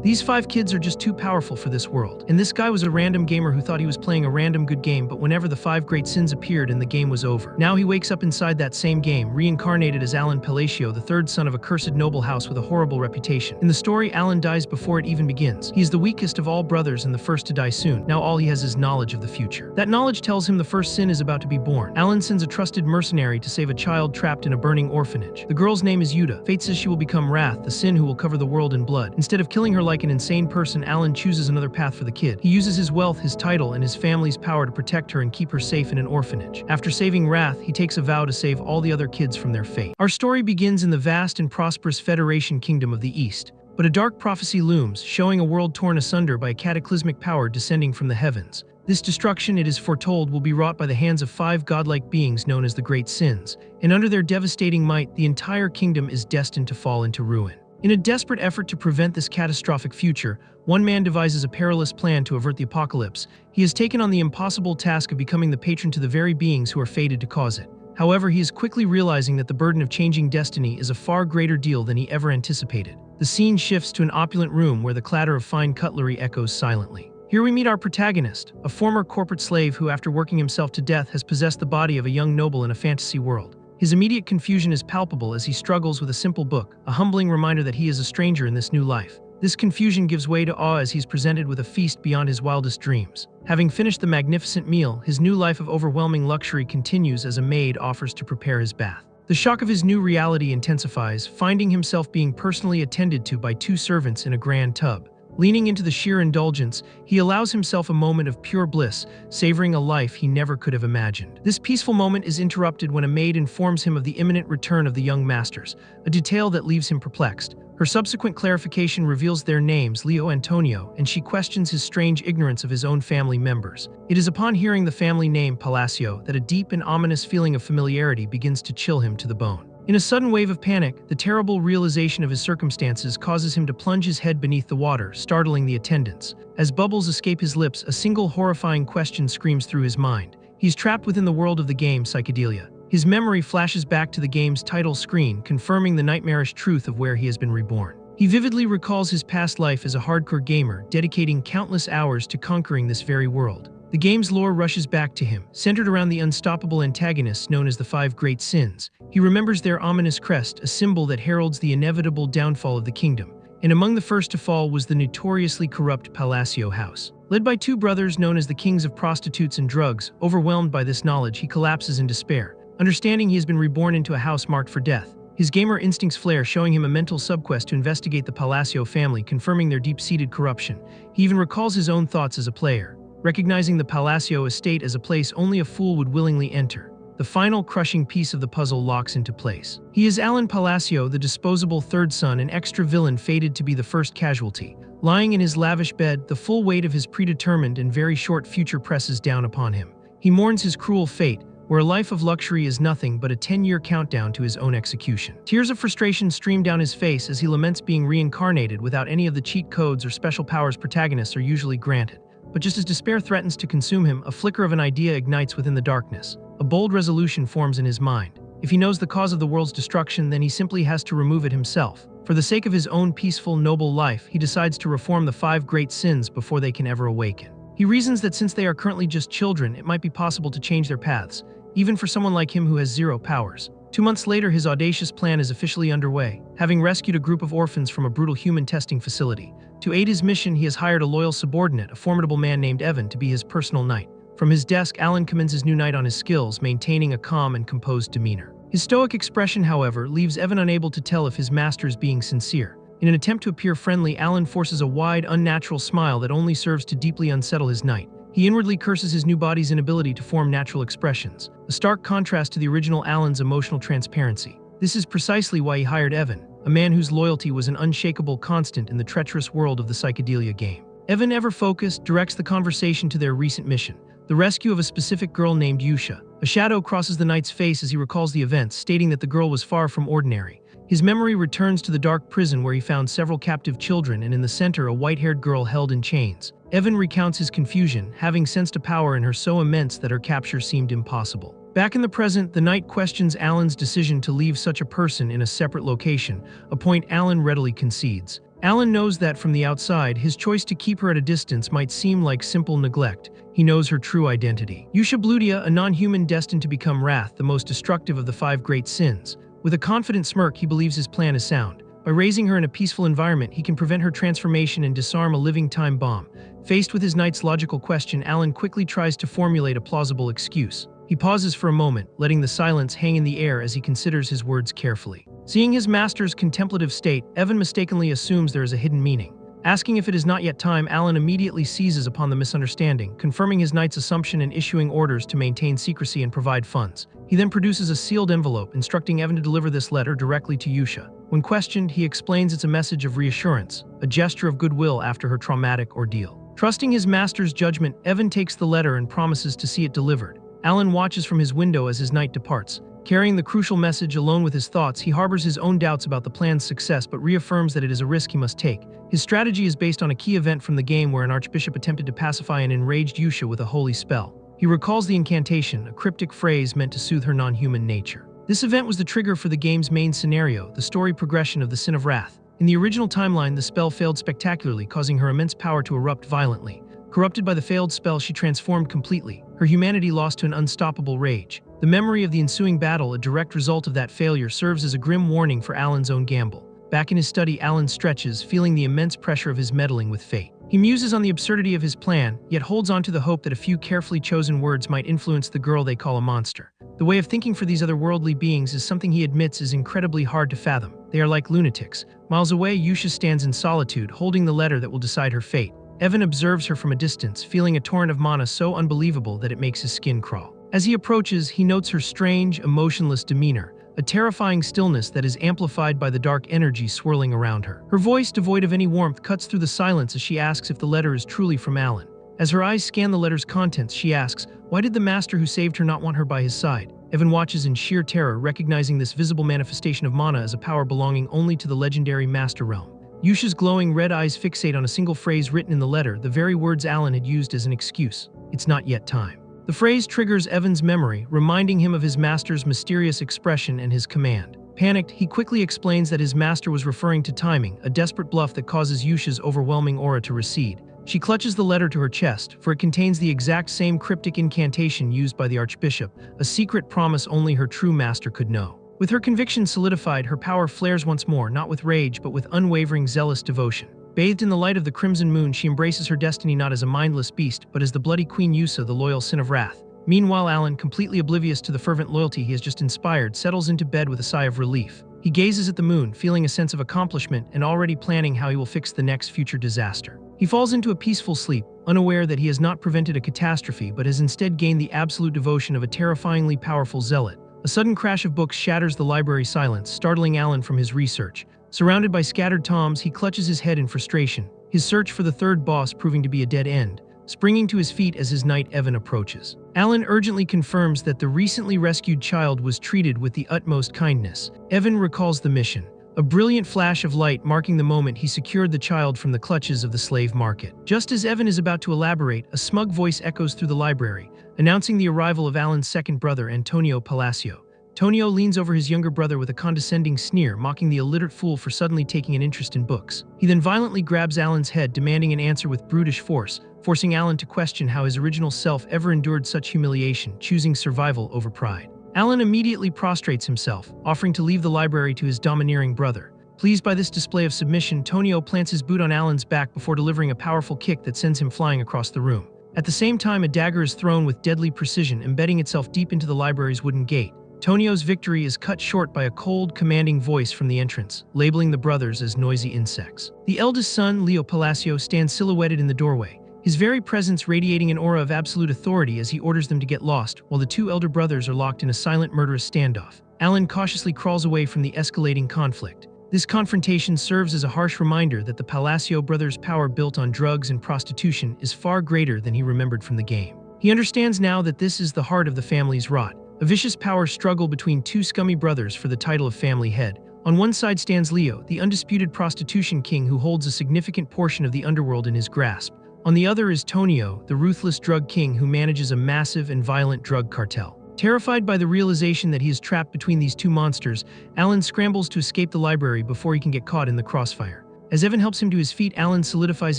These 5 kids are just too powerful for this world. And this guy was a random gamer who thought he was playing a random good game, but whenever the 5 great sins appeared and the game was over. Now he wakes up inside that same game, reincarnated as Alan Palacio, the 3rd son of a cursed noble house with a horrible reputation. In the story, Alan dies before it even begins. He is the weakest of all brothers and the first to die soon. Now all he has is knowledge of the future. That knowledge tells him the first sin is about to be born. Alan sends a trusted mercenary to save a child trapped in a burning orphanage. The girl's name is Yuta. Fate says she will become Wrath, the sin who will cover the world in blood. Instead of killing her like an insane person, Alan chooses another path for the kid. He uses his wealth, his title, and his family's power to protect her and keep her safe in an orphanage. After saving Wrath, he takes a vow to save all the other kids from their fate. Our story begins in the vast and prosperous Federation Kingdom of the East. But a dark prophecy looms, showing a world torn asunder by a cataclysmic power descending from the heavens. This destruction, it is foretold, will be wrought by the hands of 5 godlike beings known as the Great Sins, and under their devastating might, the entire kingdom is destined to fall into ruin. In a desperate effort to prevent this catastrophic future, one man devises a perilous plan to avert the apocalypse. He has taken on the impossible task of becoming the patron to the very beings who are fated to cause it. However, he is quickly realizing that the burden of changing destiny is a far greater deal than he ever anticipated. The scene shifts to an opulent room where the clatter of fine cutlery echoes silently. Here we meet our protagonist, a former corporate slave who, after working himself to death, has possessed the body of a young noble in a fantasy world. His immediate confusion is palpable as he struggles with a simple book, a humbling reminder that he is a stranger in this new life. This confusion gives way to awe as he's presented with a feast beyond his wildest dreams. Having finished the magnificent meal, his new life of overwhelming luxury continues as a maid offers to prepare his bath. The shock of his new reality intensifies, finding himself being personally attended to by 2 servants in a grand tub. Leaning into the sheer indulgence, he allows himself a moment of pure bliss, savoring a life he never could have imagined. This peaceful moment is interrupted when a maid informs him of the imminent return of the young masters, a detail that leaves him perplexed. Her subsequent clarification reveals their names, Leo Antonio, and she questions his strange ignorance of his own family members. It is upon hearing the family name Palacio that a deep and ominous feeling of familiarity begins to chill him to the bone. In a sudden wave of panic, the terrible realization of his circumstances causes him to plunge his head beneath the water, startling the attendants. As bubbles escape his lips, a single horrifying question screams through his mind. He's trapped within the world of the game Psychedelia. His memory flashes back to the game's title screen, confirming the nightmarish truth of where he has been reborn. He vividly recalls his past life as a hardcore gamer, dedicating countless hours to conquering this very world. The game's lore rushes back to him, centered around the unstoppable antagonists known as the 5 Great Sins. He remembers their ominous crest, a symbol that heralds the inevitable downfall of the kingdom. And among the first to fall was the notoriously corrupt Palacio house. Led by 2 brothers known as the kings of prostitutes and drugs, overwhelmed by this knowledge, he collapses in despair. Understanding he has been reborn into a house marked for death, his gamer instincts flare, showing him a mental subquest to investigate the Palacio family, confirming their deep-seated corruption. He even recalls his own thoughts as a player, recognizing the Palacio estate as a place only a fool would willingly enter. The final crushing piece of the puzzle locks into place. He is Alan Palacio, the disposable 3rd son and extra villain fated to be the first casualty. Lying in his lavish bed, the full weight of his predetermined and very short future presses down upon him. He mourns his cruel fate, where a life of luxury is nothing but a 10-year countdown to his own execution. Tears of frustration stream down his face as he laments being reincarnated without any of the cheat codes or special powers protagonists are usually granted. But just as despair threatens to consume him, a flicker of an idea ignites within the darkness. A bold resolution forms in his mind. If he knows the cause of the world's destruction, then he simply has to remove it himself. For the sake of his own peaceful, noble life, he decides to reform the 5 Great Sins before they can ever awaken. He reasons that since they are currently just children, it might be possible to change their paths, even for someone like him who has 0 powers. 2 months later, his audacious plan is officially underway. Having rescued a group of orphans from a brutal human testing facility, to aid his mission, he has hired a loyal subordinate, a formidable man named Evan, to be his personal knight. From his desk, Alan commends his new knight on his skills, maintaining a calm and composed demeanor. His stoic expression, however, leaves Evan unable to tell if his master is being sincere. In an attempt to appear friendly, Alan forces a wide, unnatural smile that only serves to deeply unsettle his knight. He inwardly curses his new body's inability to form natural expressions, a stark contrast to the original Alan's emotional transparency. This is precisely why he hired Evan, a man whose loyalty was an unshakable constant in the treacherous world of the Psychedelia game. Evan, ever focused, directs the conversation to their recent mission, the rescue of a specific girl named Yusha. A shadow crosses the knight's face as he recalls the events, stating that the girl was far from ordinary. His memory returns to the dark prison where he found several captive children, and in the center a white-haired girl held in chains. Evan recounts his confusion, having sensed a power in her so immense that her capture seemed impossible. Back in the present, the knight questions Alan's decision to leave such a person in a separate location, a point Alan readily concedes. Alan knows that from the outside, his choice to keep her at a distance might seem like simple neglect. He knows her true identity. Yusha Bludia, a non-human destined to become Wrath, the most destructive of the 5 great sins. With a confident smirk, he believes his plan is sound. By raising her in a peaceful environment, he can prevent her transformation and disarm a living time bomb. Faced with his knight's logical question, Alan quickly tries to formulate a plausible excuse. He pauses for a moment, letting the silence hang in the air as he considers his words carefully. Seeing his master's contemplative state, Evan mistakenly assumes there is a hidden meaning. Asking if it is not yet time, Alan immediately seizes upon the misunderstanding, confirming his knight's assumption and issuing orders to maintain secrecy and provide funds. He then produces a sealed envelope, instructing Evan to deliver this letter directly to Yusha. When questioned, he explains it's a message of reassurance, a gesture of goodwill after her traumatic ordeal. Trusting his master's judgment, Evan takes the letter and promises to see it delivered. Alan watches from his window as his knight departs. Carrying the crucial message alone with his thoughts, he harbors his own doubts about the plan's success but reaffirms that it is a risk he must take. His strategy is based on a key event from the game where an archbishop attempted to pacify an enraged Yusha with a holy spell. He recalls the incantation, a cryptic phrase meant to soothe her non-human nature. This event was the trigger for the game's main scenario, the story progression of the Sin of Wrath. In the original timeline, the spell failed spectacularly, causing her immense power to erupt violently. Corrupted by the failed spell, she transformed completely, her humanity lost to an unstoppable rage. The memory of the ensuing battle, a direct result of that failure, serves as a grim warning for Alan's own gamble. Back in his study, Alan stretches, feeling the immense pressure of his meddling with fate. He muses on the absurdity of his plan, yet holds on to the hope that a few carefully chosen words might influence the girl they call a monster. The way of thinking for these otherworldly beings is something he admits is incredibly hard to fathom. They are like lunatics. Miles away, Yusha stands in solitude, holding the letter that will decide her fate. Evan observes her from a distance, feeling a torrent of mana so unbelievable that it makes his skin crawl. As he approaches, he notes her strange, emotionless demeanor, a terrifying stillness that is amplified by the dark energy swirling around her. Her voice, devoid of any warmth, cuts through the silence as she asks if the letter is truly from Alan. As her eyes scan the letter's contents, she asks, why did the master who saved her not want her by his side? Evan watches in sheer terror, recognizing this visible manifestation of mana as a power belonging only to the legendary Master Realm. Yusha's glowing red eyes fixate on a single phrase written in the letter, the very words Alan had used as an excuse. It's not yet time. The phrase triggers Evan's memory, reminding him of his master's mysterious expression and his command. Panicked, he quickly explains that his master was referring to timing, a desperate bluff that causes Yusha's overwhelming aura to recede. She clutches the letter to her chest, for it contains the exact same cryptic incantation used by the archbishop, a secret promise only her true master could know. With her conviction solidified, her power flares once more, not with rage but with unwavering, zealous devotion. Bathed in the light of the crimson moon, she embraces her destiny not as a mindless beast, but as the bloody Queen Yusa, the loyal Sin of Wrath. Meanwhile, Alan, completely oblivious to the fervent loyalty he has just inspired, settles into bed with a sigh of relief. He gazes at the moon, feeling a sense of accomplishment and already planning how he will fix the next future disaster. He falls into a peaceful sleep, unaware that he has not prevented a catastrophe but has instead gained the absolute devotion of a terrifyingly powerful zealot. A sudden crash of books shatters the library silence, startling Alan from his research. Surrounded by scattered tomes, he clutches his head in frustration, his search for the third boss proving to be a dead end. Springing to his feet as his knight Evan approaches, Alan urgently confirms that the recently rescued child was treated with the utmost kindness. Evan recalls the mission, a brilliant flash of light marking the moment he secured the child from the clutches of the slave market. Just as Evan is about to elaborate, a smug voice echoes through the library, announcing the arrival of Alan's second brother, Antonio Palacio. Tonio leans over his younger brother with a condescending sneer, mocking the illiterate fool for suddenly taking an interest in books. He then violently grabs Alan's head, demanding an answer with brutish force, forcing Alan to question how his original self ever endured such humiliation, choosing survival over pride. Alan immediately prostrates himself, offering to leave the library to his domineering brother. Pleased by this display of submission, Tonio plants his boot on Alan's back before delivering a powerful kick that sends him flying across the room. At the same time, a dagger is thrown with deadly precision, embedding itself deep into the library's wooden gate. Tonio's victory is cut short by a cold, commanding voice from the entrance, labeling the brothers as noisy insects. The eldest son, Leo Palacio, stands silhouetted in the doorway, his very presence radiating an aura of absolute authority as he orders them to get lost, while the two elder brothers are locked in a silent, murderous standoff. Alan cautiously crawls away from the escalating conflict. This confrontation serves as a harsh reminder that the Palacio brothers' power built on drugs and prostitution is far greater than he remembered from the game. He understands now that this is the heart of the family's rot, a vicious power struggle between two scummy brothers for the title of family head. On one side stands Leo, the undisputed prostitution king who holds a significant portion of the underworld in his grasp. On the other is Tonio, the ruthless drug king who manages a massive and violent drug cartel. Terrified by the realization that he is trapped between these two monsters, Alan scrambles to escape the library before he can get caught in the crossfire. As Evan helps him to his feet, Alan solidifies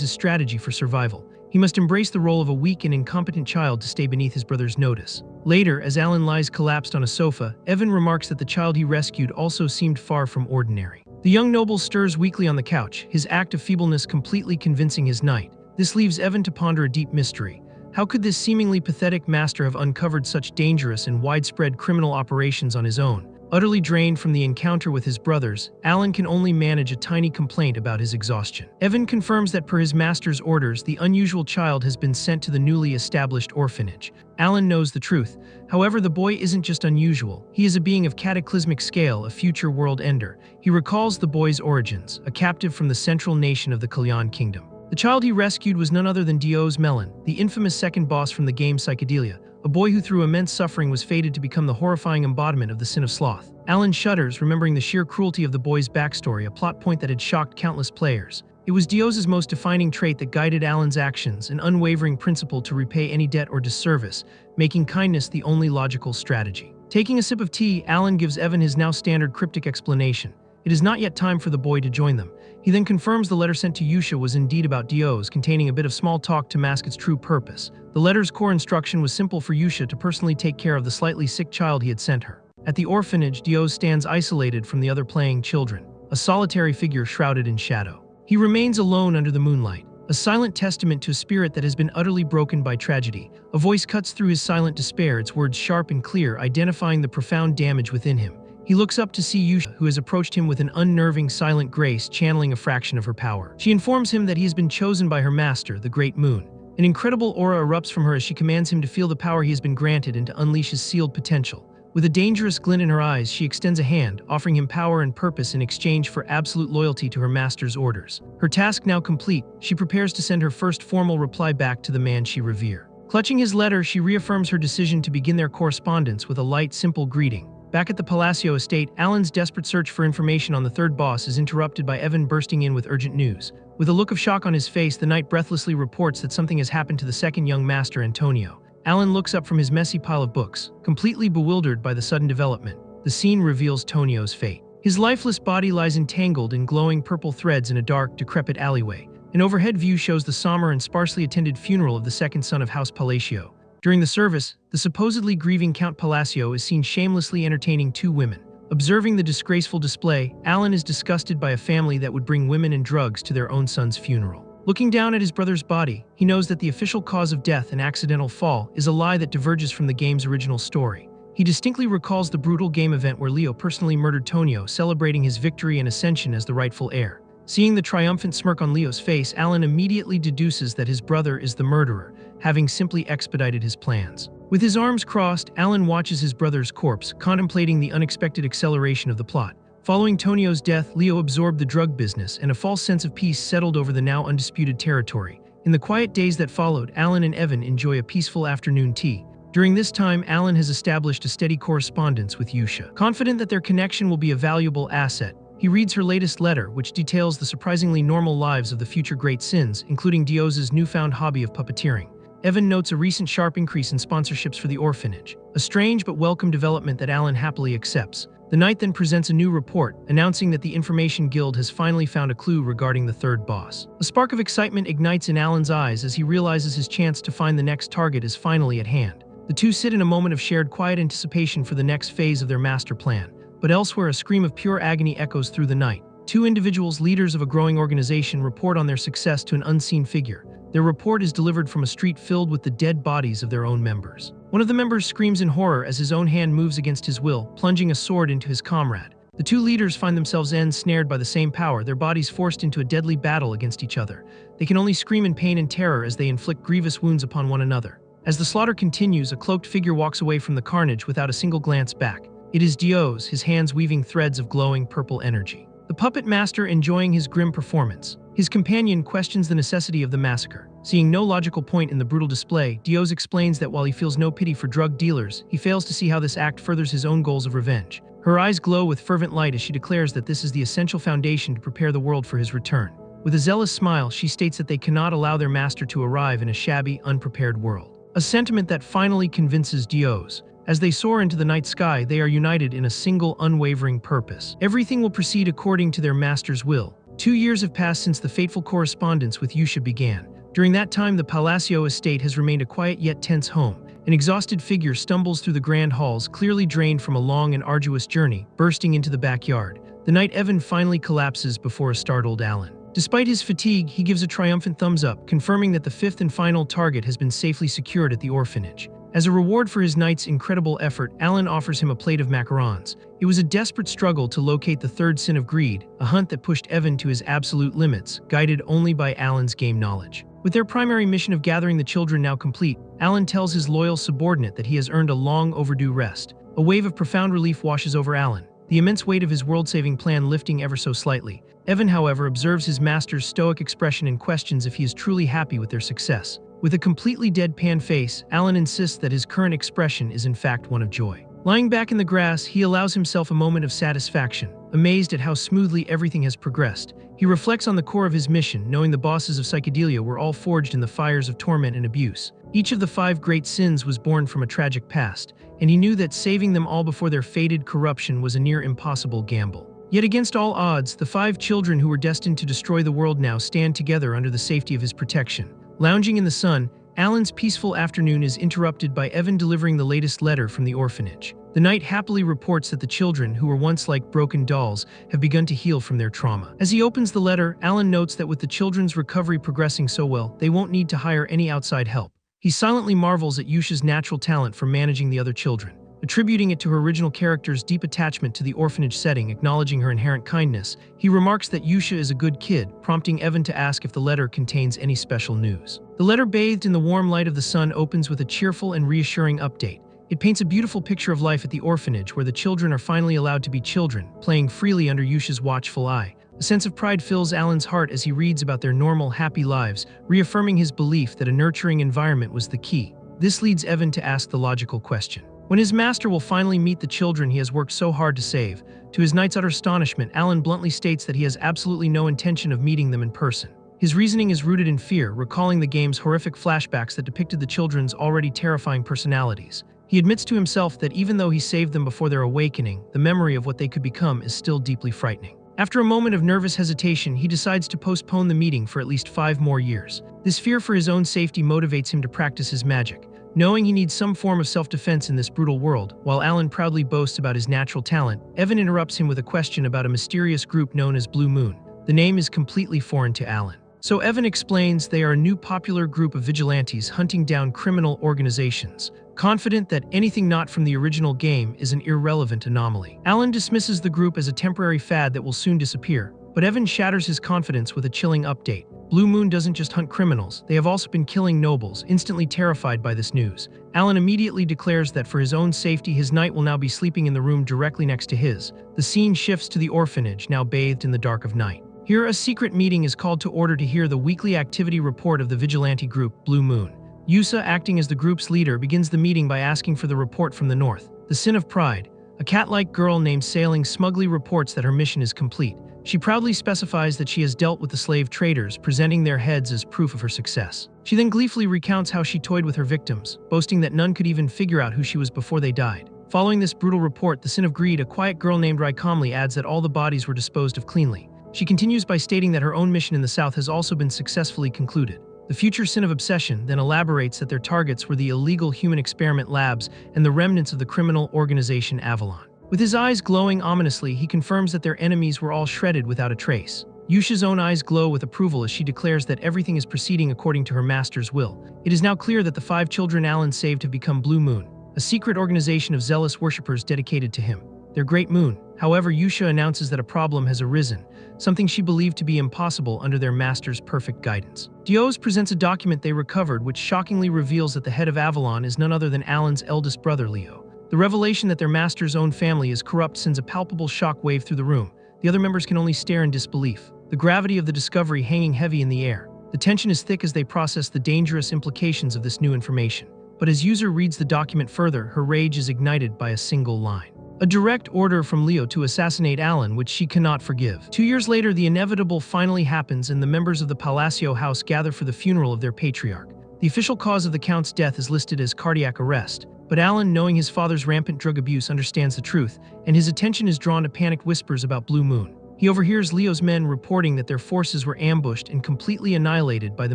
his strategy for survival. He must embrace the role of a weak and incompetent child to stay beneath his brother's notice. Later, as Alan lies collapsed on a sofa, Evan remarks that the child he rescued also seemed far from ordinary. The young noble stirs weakly on the couch, his act of feebleness completely convincing his knight. This leaves Evan to ponder a deep mystery. How could this seemingly pathetic master have uncovered such dangerous and widespread criminal operations on his own? Utterly drained from the encounter with his brothers, Alan can only manage a tiny complaint about his exhaustion. Evan confirms that per his master's orders, the unusual child has been sent to the newly established orphanage. Alan knows the truth. However, the boy isn't just unusual. He is a being of cataclysmic scale, a future world ender. He recalls the boy's origins, a captive from the central nation of the Kalyan Kingdom. The child he rescued was none other than Dios Melon, the infamous second boss from the game Psychedelia. A boy who through immense suffering was fated to become the horrifying embodiment of the sin of sloth. Alan shudders, remembering the sheer cruelty of the boy's backstory, a plot point that had shocked countless players. It was Dios's most defining trait that guided Alan's actions, an unwavering principle to repay any debt or disservice, making kindness the only logical strategy. Taking a sip of tea, Alan gives Evan his now standard cryptic explanation. It is not yet time for the boy to join them. He then confirms the letter sent to Yusha was indeed about Dios, containing a bit of small talk to mask its true purpose. The letter's core instruction was simple for Yusha to personally take care of the slightly sick child he had sent her. At the orphanage, Dios stands isolated from the other playing children, a solitary figure shrouded in shadow. He remains alone under the moonlight, a silent testament to a spirit that has been utterly broken by tragedy. A voice cuts through his silent despair, its words sharp and clear, identifying the profound damage within him. He looks up to see Yusha, who has approached him with an unnerving, silent grace, channeling a fraction of her power. She informs him that he has been chosen by her master, the Great Moon. An incredible aura erupts from her as she commands him to feel the power he has been granted and to unleash his sealed potential. With a dangerous glint in her eyes, she extends a hand, offering him power and purpose in exchange for absolute loyalty to her master's orders. Her task now complete, she prepares to send her first formal reply back to the man she reveres. Clutching his letter, she reaffirms her decision to begin their correspondence with a light, simple greeting. Back at the Palacio estate, Alan's desperate search for information on the third boss is interrupted by Evan bursting in with urgent news. With a look of shock on his face, the knight breathlessly reports that something has happened to the second young master, Antonio. Alan looks up from his messy pile of books, completely bewildered by the sudden development. The scene reveals Tonio's fate. His lifeless body lies entangled in glowing purple threads in a dark, decrepit alleyway. An overhead view shows the somber and sparsely attended funeral of the second son of House Palacio. During the service, the supposedly grieving Count Palacio is seen shamelessly entertaining two women. Observing the disgraceful display, Alan is disgusted by a family that would bring women and drugs to their own son's funeral. Looking down at his brother's body, he knows that the official cause of death, an accidental fall, is a lie that diverges from the game's original story. He distinctly recalls the brutal game event where Leo personally murdered Tonio, celebrating his victory and ascension as the rightful heir. Seeing the triumphant smirk on Leo's face, Alan immediately deduces that his brother is the murderer, having simply expedited his plans. With his arms crossed, Alan watches his brother's corpse, contemplating the unexpected acceleration of the plot. Following Tonio's death, Leo absorbed the drug business, and a false sense of peace settled over the now undisputed territory. In the quiet days that followed, Alan and Evan enjoy a peaceful afternoon tea. During this time, Alan has established a steady correspondence with Yusha. Confident that their connection will be a valuable asset, he reads her latest letter, which details the surprisingly normal lives of the future great sins, including Dios's newfound hobby of puppeteering. Evan notes a recent sharp increase in sponsorships for the orphanage, a strange but welcome development that Alan happily accepts. The knight then presents a new report, announcing that the Information Guild has finally found a clue regarding the third boss. A spark of excitement ignites in Alan's eyes as he realizes his chance to find the next target is finally at hand. The two sit in a moment of shared quiet anticipation for the next phase of their master plan. But elsewhere, a scream of pure agony echoes through the night. Two individuals, leaders of a growing organization, report on their success to an unseen figure. Their report is delivered from a street filled with the dead bodies of their own members. One of the members screams in horror as his own hand moves against his will, plunging a sword into his comrade. The two leaders find themselves ensnared by the same power, their bodies forced into a deadly battle against each other. They can only scream in pain and terror as they inflict grievous wounds upon one another. As the slaughter continues, a cloaked figure walks away from the carnage without a single glance back. It is Dios, his hands weaving threads of glowing purple energy. The puppet master enjoying his grim performance. His companion questions the necessity of the massacre. Seeing no logical point in the brutal display, Dios explains that while he feels no pity for drug dealers, he fails to see how this act furthers his own goals of revenge. Her eyes glow with fervent light as she declares that this is the essential foundation to prepare the world for his return. With a zealous smile, she states that they cannot allow their master to arrive in a shabby, unprepared world. A sentiment that finally convinces Dios. As they soar into the night sky, they are united in a single, unwavering purpose. Everything will proceed according to their master's will. 2 years have passed since the fateful correspondence with Yusha began. During that time, the Palacio estate has remained a quiet yet tense home. An exhausted figure stumbles through the grand halls, clearly drained from a long and arduous journey, bursting into the backyard. The night Evan finally collapses before a startled Alan. Despite his fatigue, he gives a triumphant thumbs up, confirming that the fifth and final target has been safely secured at the orphanage. As a reward for his night's incredible effort, Alan offers him a plate of macarons. It was a desperate struggle to locate the third sin of greed, a hunt that pushed Evan to his absolute limits, guided only by Alan's game knowledge. With their primary mission of gathering the children now complete, Alan tells his loyal subordinate that he has earned a long overdue rest. A wave of profound relief washes over Alan, the immense weight of his world-saving plan lifting ever so slightly. Evan, however, observes his master's stoic expression and questions if he is truly happy with their success. With a completely deadpan face, Alan insists that his current expression is in fact one of joy. Lying back in the grass, he allows himself a moment of satisfaction, amazed at how smoothly everything has progressed. He reflects on the core of his mission, knowing the bosses of Psychedelia were all forged in the fires of torment and abuse. Each of the 5 great sins was born from a tragic past, and he knew that saving them all before their fated corruption was a near impossible gamble. Yet against all odds, the 5 children who were destined to destroy the world now stand together under the safety of his protection. Lounging in the sun, Alan's peaceful afternoon is interrupted by Evan delivering the latest letter from the orphanage. The knight happily reports that the children, who were once like broken dolls, have begun to heal from their trauma. As he opens the letter, Alan notes that with the children's recovery progressing so well, they won't need to hire any outside help. He silently marvels at Yusha's natural talent for managing the other children, attributing it to her original character's deep attachment to the orphanage setting. Acknowledging her inherent kindness, he remarks that Yusha is a good kid, prompting Evan to ask if the letter contains any special news. The letter, bathed in the warm light of the sun, opens with a cheerful and reassuring update. It paints a beautiful picture of life at the orphanage, where the children are finally allowed to be children, playing freely under Yusha's watchful eye. A sense of pride fills Alan's heart as he reads about their normal, happy lives, reaffirming his belief that a nurturing environment was the key. This leads Evan to ask the logical question: when his master will finally meet the children he has worked so hard to save? To his knight's utter astonishment, Alan bluntly states that he has absolutely no intention of meeting them in person. His reasoning is rooted in fear, recalling the game's horrific flashbacks that depicted the children's already terrifying personalities. He admits to himself that even though he saved them before their awakening, the memory of what they could become is still deeply frightening. After a moment of nervous hesitation, he decides to postpone the meeting for at least 5 more years. This fear for his own safety motivates him to practice his magic, knowing he needs some form of self-defense in this brutal world. While Alan proudly boasts about his natural talent, Evan interrupts him with a question about a mysterious group known as Blue Moon. The name is completely foreign to Alan. So Evan explains they are a new popular group of vigilantes hunting down criminal organizations, confident that anything not from the original game is an irrelevant anomaly. Alan dismisses the group as a temporary fad that will soon disappear, but Evan shatters his confidence with a chilling update. Blue Moon doesn't just hunt criminals, they have also been killing nobles. Instantly terrified by this news, Alan immediately declares that for his own safety, his knight will now be sleeping in the room directly next to his. The scene shifts to the orphanage, now bathed in the dark of night. Here, a secret meeting is called to order to hear the weekly activity report of the vigilante group, Blue Moon. Yusa, acting as the group's leader, begins the meeting by asking for the report from the north. The Sin of Pride, a cat-like girl named Sailing, smugly reports that her mission is complete. She proudly specifies that she has dealt with the slave traders, presenting their heads as proof of her success. She then gleefully recounts how she toyed with her victims, boasting that none could even figure out who she was before they died. Following this brutal report, the Sin of Greed, a quiet girl named Rai, calmly adds that all the bodies were disposed of cleanly. She continues by stating that her own mission in the south has also been successfully concluded. The future Sin of Obsession then elaborates that their targets were the illegal human experiment labs and the remnants of the criminal organization Avalon. With his eyes glowing ominously, he confirms that their enemies were all shredded without a trace. Yusha's own eyes glow with approval as she declares that everything is proceeding according to her master's will. It is now clear that the 5 children Alan saved have become Blue Moon, a secret organization of zealous worshippers dedicated to him, their great moon. However, Yusha announces that a problem has arisen, something she believed to be impossible under their master's perfect guidance. Dios presents a document they recovered which shockingly reveals that the head of Avalon is none other than Alan's eldest brother, Leo. The revelation that their master's own family is corrupt sends a palpable shock wave through the room. The other members can only stare in disbelief, the gravity of the discovery hanging heavy in the air. The tension is thick as they process the dangerous implications of this new information. But as User reads the document further, her rage is ignited by a single line. A direct order from Leo to assassinate Alan, which she cannot forgive. 2 years later, the inevitable finally happens and the members of the Palacio house gather for the funeral of their patriarch. The official cause of the Count's death is listed as cardiac arrest, but Alan, knowing his father's rampant drug abuse, understands the truth, and his attention is drawn to panicked whispers about Blue Moon. He overhears Leo's men reporting that their forces were ambushed and completely annihilated by the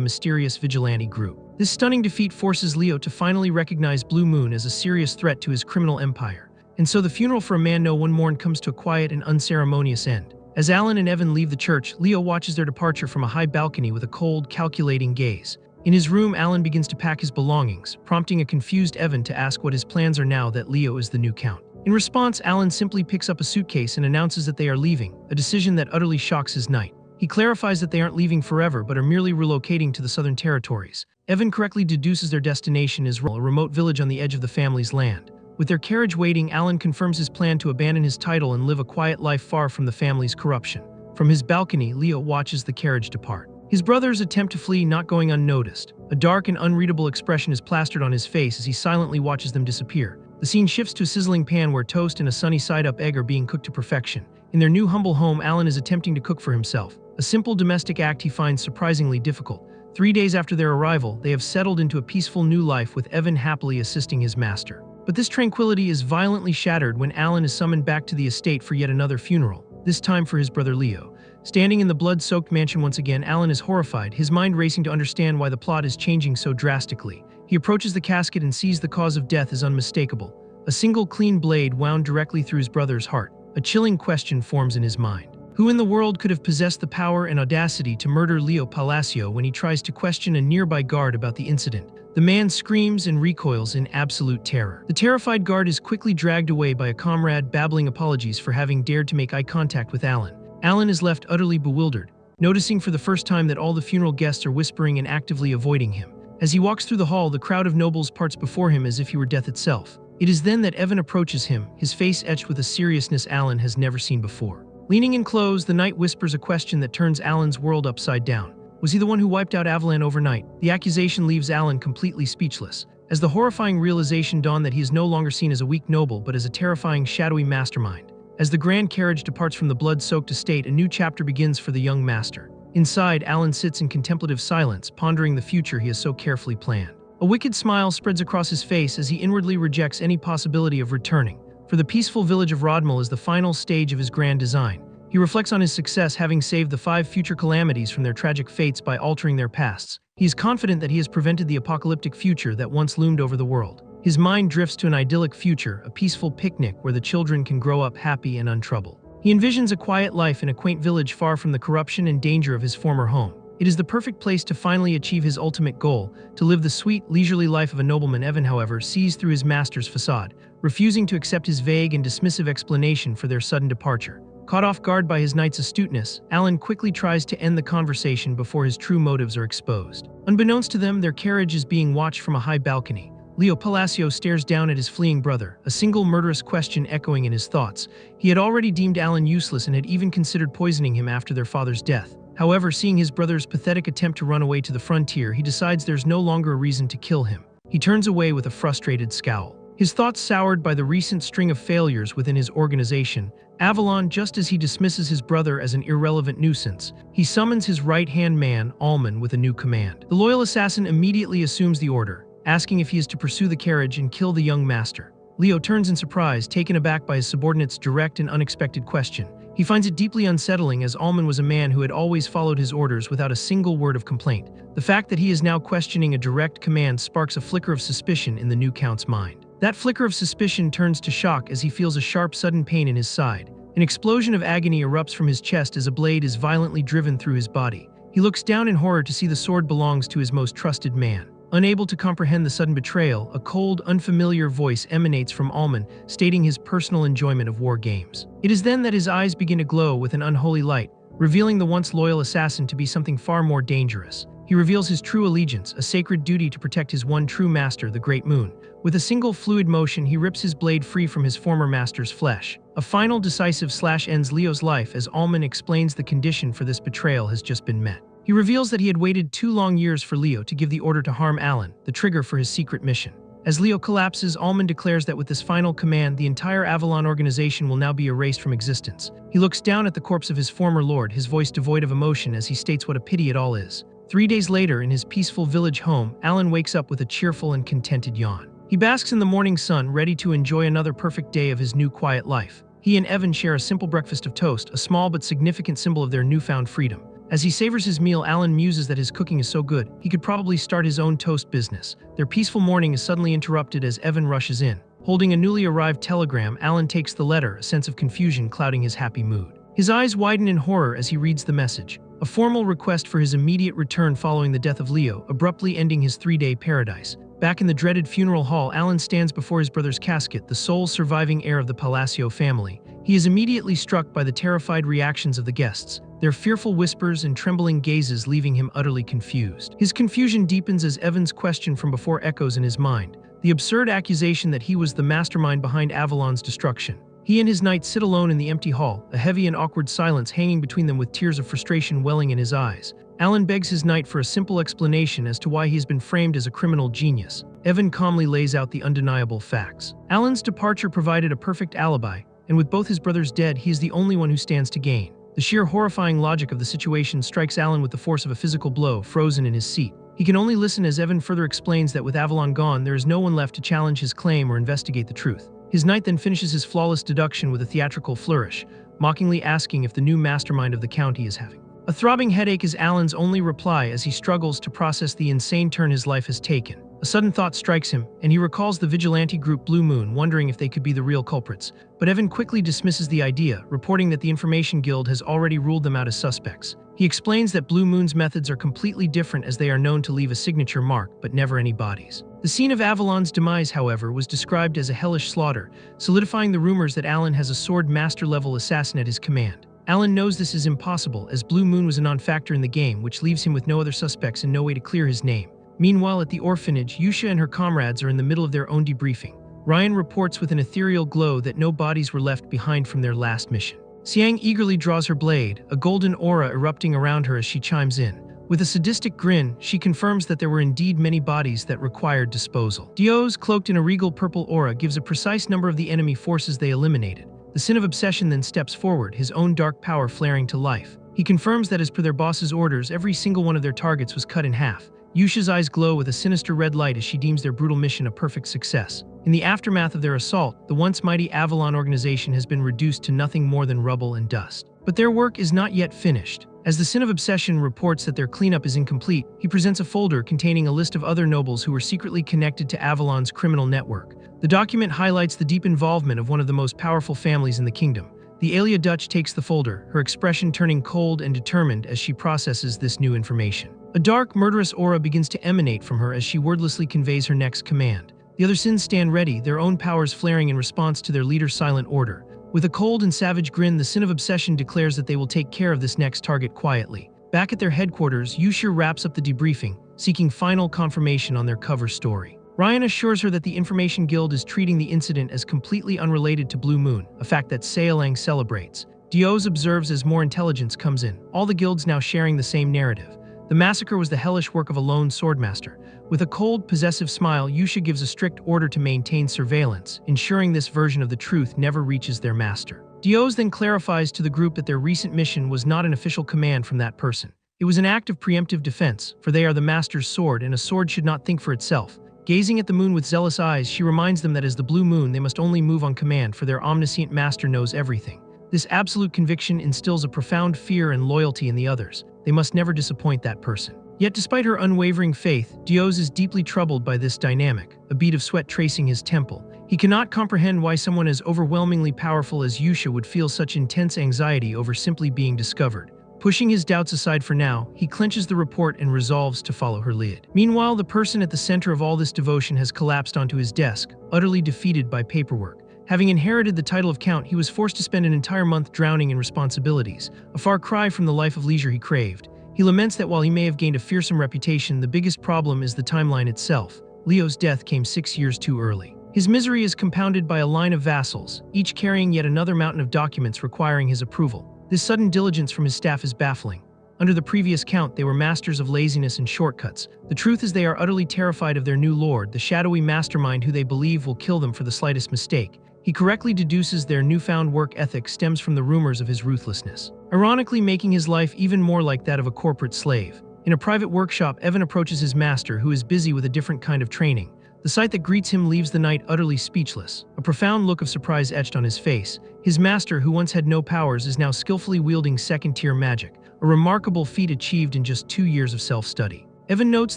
mysterious vigilante group. This stunning defeat forces Leo to finally recognize Blue Moon as a serious threat to his criminal empire. And so the funeral for a man no one mourned comes to a quiet and unceremonious end. As Alan and Evan leave the church, Leo watches their departure from a high balcony with a cold, calculating gaze. In his room, Alan begins to pack his belongings, prompting a confused Evan to ask what his plans are now that Leo is the new count. In response, Alan simply picks up a suitcase and announces that they are leaving, a decision that utterly shocks his knight. He clarifies that they aren't leaving forever but are merely relocating to the Southern Territories. Evan correctly deduces their destination is a remote village on the edge of the family's land. With their carriage waiting, Alan confirms his plan to abandon his title and live a quiet life far from the family's corruption. From his balcony, Leo watches the carriage depart. His brothers attempt to flee, not going unnoticed. A dark and unreadable expression is plastered on his face as he silently watches them disappear. The scene shifts to a sizzling pan where toast and a sunny side-up egg are being cooked to perfection. In their new humble home, Alan is attempting to cook for himself. A simple domestic act he finds surprisingly difficult. 3 days after their arrival, they have settled into a peaceful new life with Evan happily assisting his master. But this tranquility is violently shattered when Alan is summoned back to the estate for yet another funeral, this time for his brother Leo. Standing in the blood-soaked mansion once again, Alan is horrified, his mind racing to understand why the plot is changing so drastically. He approaches the casket and sees the cause of death is unmistakable. A single clean blade wound directly through his brother's heart. A chilling question forms in his mind. Who in the world could have possessed the power and audacity to murder Leo Palacio when he tries to question a nearby guard about the incident? The man screams and recoils in absolute terror. The terrified guard is quickly dragged away by a comrade babbling apologies for having dared to make eye contact with Alan. Alan is left utterly bewildered, noticing for the first time that all the funeral guests are whispering and actively avoiding him. As he walks through the hall, the crowd of nobles parts before him as if he were death itself. It is then that Evan approaches him, his face etched with a seriousness Alan has never seen before. Leaning in close, the knight whispers a question that turns Alan's world upside down. Was he the one who wiped out Avalan overnight? The accusation leaves Alan completely speechless, as the horrifying realization dawned that he is no longer seen as a weak noble but as a terrifying, shadowy mastermind. As the grand carriage departs from the blood-soaked estate, a new chapter begins for the young master. Inside, Alan sits in contemplative silence, pondering the future he has so carefully planned. A wicked smile spreads across his face as he inwardly rejects any possibility of returning, for the peaceful village of Rodmal is the final stage of his grand design. He reflects on his success, having saved the 5 future calamities from their tragic fates by altering their pasts. He is confident that he has prevented the apocalyptic future that once loomed over the world. His mind drifts to an idyllic future, a peaceful picnic where the children can grow up happy and untroubled. He envisions a quiet life in a quaint village far from the corruption and danger of his former home. It is the perfect place to finally achieve his ultimate goal, to live the sweet, leisurely life of a nobleman. Evan, however, sees through his master's facade, refusing to accept his vague and dismissive explanation for their sudden departure. Caught off guard by his knight's astuteness, Alan quickly tries to end the conversation before his true motives are exposed. Unbeknownst to them, their carriage is being watched from a high balcony. Leo Palacio stares down at his fleeing brother, a single murderous question echoing in his thoughts. He had already deemed Alan useless and had even considered poisoning him after their father's death. However, seeing his brother's pathetic attempt to run away to the frontier, he decides there's no longer a reason to kill him. He turns away with a frustrated scowl. His thoughts soured by the recent string of failures within his organization, Avalon, just as he dismisses his brother as an irrelevant nuisance, he summons his right-hand man, Alman, with a new command. The loyal assassin immediately assumes the order, asking if he is to pursue the carriage and kill the young master. Leo turns in surprise, taken aback by his subordinate's direct and unexpected question. He finds it deeply unsettling, as Alman was a man who had always followed his orders without a single word of complaint. The fact that he is now questioning a direct command sparks a flicker of suspicion in the new count's mind. That flicker of suspicion turns to shock as he feels a sharp, sudden pain in his side. An explosion of agony erupts from his chest as a blade is violently driven through his body. He looks down in horror to see the sword belongs to his most trusted man. Unable to comprehend the sudden betrayal, a cold, unfamiliar voice emanates from Alman, stating his personal enjoyment of war games. It is then that his eyes begin to glow with an unholy light, revealing the once loyal assassin to be something far more dangerous. He reveals his true allegiance, a sacred duty to protect his one true master, the Great Moon. With a single fluid motion, he rips his blade free from his former master's flesh. A final decisive slash ends Leo's life as Alman explains the condition for this betrayal has just been met. He reveals that he had waited 2 long years for Leo to give the order to harm Alan, the trigger for his secret mission. As Leo collapses, Alman declares that with this final command, the entire Avalon organization will now be erased from existence. He looks down at the corpse of his former lord, his voice devoid of emotion as he states what a pity it all is. 3 days later, in his peaceful village home, Alan wakes up with a cheerful and contented yawn. He basks in the morning sun, ready to enjoy another perfect day of his new quiet life. He and Evan share a simple breakfast of toast, a small but significant symbol of their newfound freedom. As he savors his meal, Alan muses that his cooking is so good, he could probably start his own toast business. Their peaceful morning is suddenly interrupted as Evan rushes in. Holding a newly arrived telegram, Alan takes the letter, a sense of confusion clouding his happy mood. His eyes widen in horror as he reads the message. A formal request for his immediate return following the death of Leo, abruptly ending his 3-day paradise. Back in the dreaded funeral hall, Alan stands before his brother's casket, the sole surviving heir of the Palacio family. He is immediately struck by the terrified reactions of the guests, their fearful whispers and trembling gazes leaving him utterly confused. His confusion deepens as Evan's question from before echoes in his mind, the absurd accusation that he was the mastermind behind Avalon's destruction. He and his knight sit alone in the empty hall, a heavy and awkward silence hanging between them with tears of frustration welling in his eyes. Alan begs his knight for a simple explanation as to why he has been framed as a criminal genius. Evan calmly lays out the undeniable facts. Alan's departure provided a perfect alibi, and with both his brothers dead, he is the only one who stands to gain. The sheer horrifying logic of the situation strikes Alan with the force of a physical blow, frozen in his seat. He can only listen as Evan further explains that with Avalon gone, there is no one left to challenge his claim or investigate the truth. His knight then finishes his flawless deduction with a theatrical flourish, mockingly asking if the new mastermind of the county is having a throbbing headache is Alan's only reply as he struggles to process the insane turn his life has taken. A sudden thought strikes him, and he recalls the vigilante group Blue Moon, wondering if they could be the real culprits. But Evan quickly dismisses the idea, reporting that the Information Guild has already ruled them out as suspects. He explains that Blue Moon's methods are completely different as they are known to leave a signature mark, but never any bodies. The scene of Avalon's demise, however, was described as a hellish slaughter, solidifying the rumors that Alan has a sword master-level assassin at his command. Alan knows this is impossible, as Blue Moon was a non-factor in the game, which leaves him with no other suspects and no way to clear his name. Meanwhile, at the orphanage, Yusha and her comrades are in the middle of their own debriefing. Ryan reports with an ethereal glow that no bodies were left behind from their last mission. Xiang eagerly draws her blade, a golden aura erupting around her as she chimes in. With a sadistic grin, she confirms that there were indeed many bodies that required disposal. Dios, cloaked in a regal purple aura, gives a precise number of the enemy forces they eliminated. The Sin of Obsession then steps forward, his own dark power flaring to life. He confirms that as per their boss's orders, every single one of their targets was cut in half. Yusha's eyes glow with a sinister red light as she deems their brutal mission a perfect success. In the aftermath of their assault, the once mighty Avalon organization has been reduced to nothing more than rubble and dust. But their work is not yet finished. As the Sin of Obsession reports that their cleanup is incomplete, he presents a folder containing a list of other nobles who were secretly connected to Avalon's criminal network. The document highlights the deep involvement of one of the most powerful families in the kingdom. The Alia Dutch takes the folder, her expression turning cold and determined as she processes this new information. A dark, murderous aura begins to emanate from her as she wordlessly conveys her next command. The other Sins stand ready, their own powers flaring in response to their leader's silent order. With a cold and savage grin, the Sin of Obsession declares that they will take care of this next target quietly. Back at their headquarters, Yusha wraps up the debriefing, seeking final confirmation on their cover story. Ryan assures her that the Information Guild is treating the incident as completely unrelated to Blue Moon, a fact that Sealang celebrates. Dios observes as more intelligence comes in, all the guilds now sharing the same narrative. The massacre was the hellish work of a lone swordmaster. With a cold, possessive smile, Yusha gives a strict order to maintain surveillance, ensuring this version of the truth never reaches their master. Dios then clarifies to the group that their recent mission was not an official command from that person. It was an act of preemptive defense, for they are the master's sword, and a sword should not think for itself. Gazing at the moon with zealous eyes, she reminds them that as the Blue Moon, they must only move on command, for their omniscient master knows everything. This absolute conviction instills a profound fear and loyalty in the others. They must never disappoint that person. Yet despite her unwavering faith, Dios is deeply troubled by this dynamic, a bead of sweat tracing his temple. He cannot comprehend why someone as overwhelmingly powerful as Yusha would feel such intense anxiety over simply being discovered. Pushing his doubts aside for now, he clenches the report and resolves to follow her lead. Meanwhile, the person at the center of all this devotion has collapsed onto his desk, utterly defeated by paperwork. Having inherited the title of Count, he was forced to spend an entire month drowning in responsibilities, a far cry from the life of leisure he craved. He laments that while he may have gained a fearsome reputation, the biggest problem is the timeline itself. Leo's death came 6 years too early. His misery is compounded by a line of vassals, each carrying yet another mountain of documents requiring his approval. This sudden diligence from his staff is baffling. Under the previous Count, they were masters of laziness and shortcuts. The truth is they are utterly terrified of their new lord, the shadowy mastermind who they believe will kill them for the slightest mistake. He correctly deduces their newfound work ethic stems from the rumors of his ruthlessness, ironically making his life even more like that of a corporate slave. In a private workshop, Evan approaches his master, who is busy with a different kind of training. The sight that greets him leaves the knight utterly speechless, a profound look of surprise etched on his face. His master, who once had no powers, is now skillfully wielding second-tier magic, a remarkable feat achieved in just 2 years of self-study. Evan notes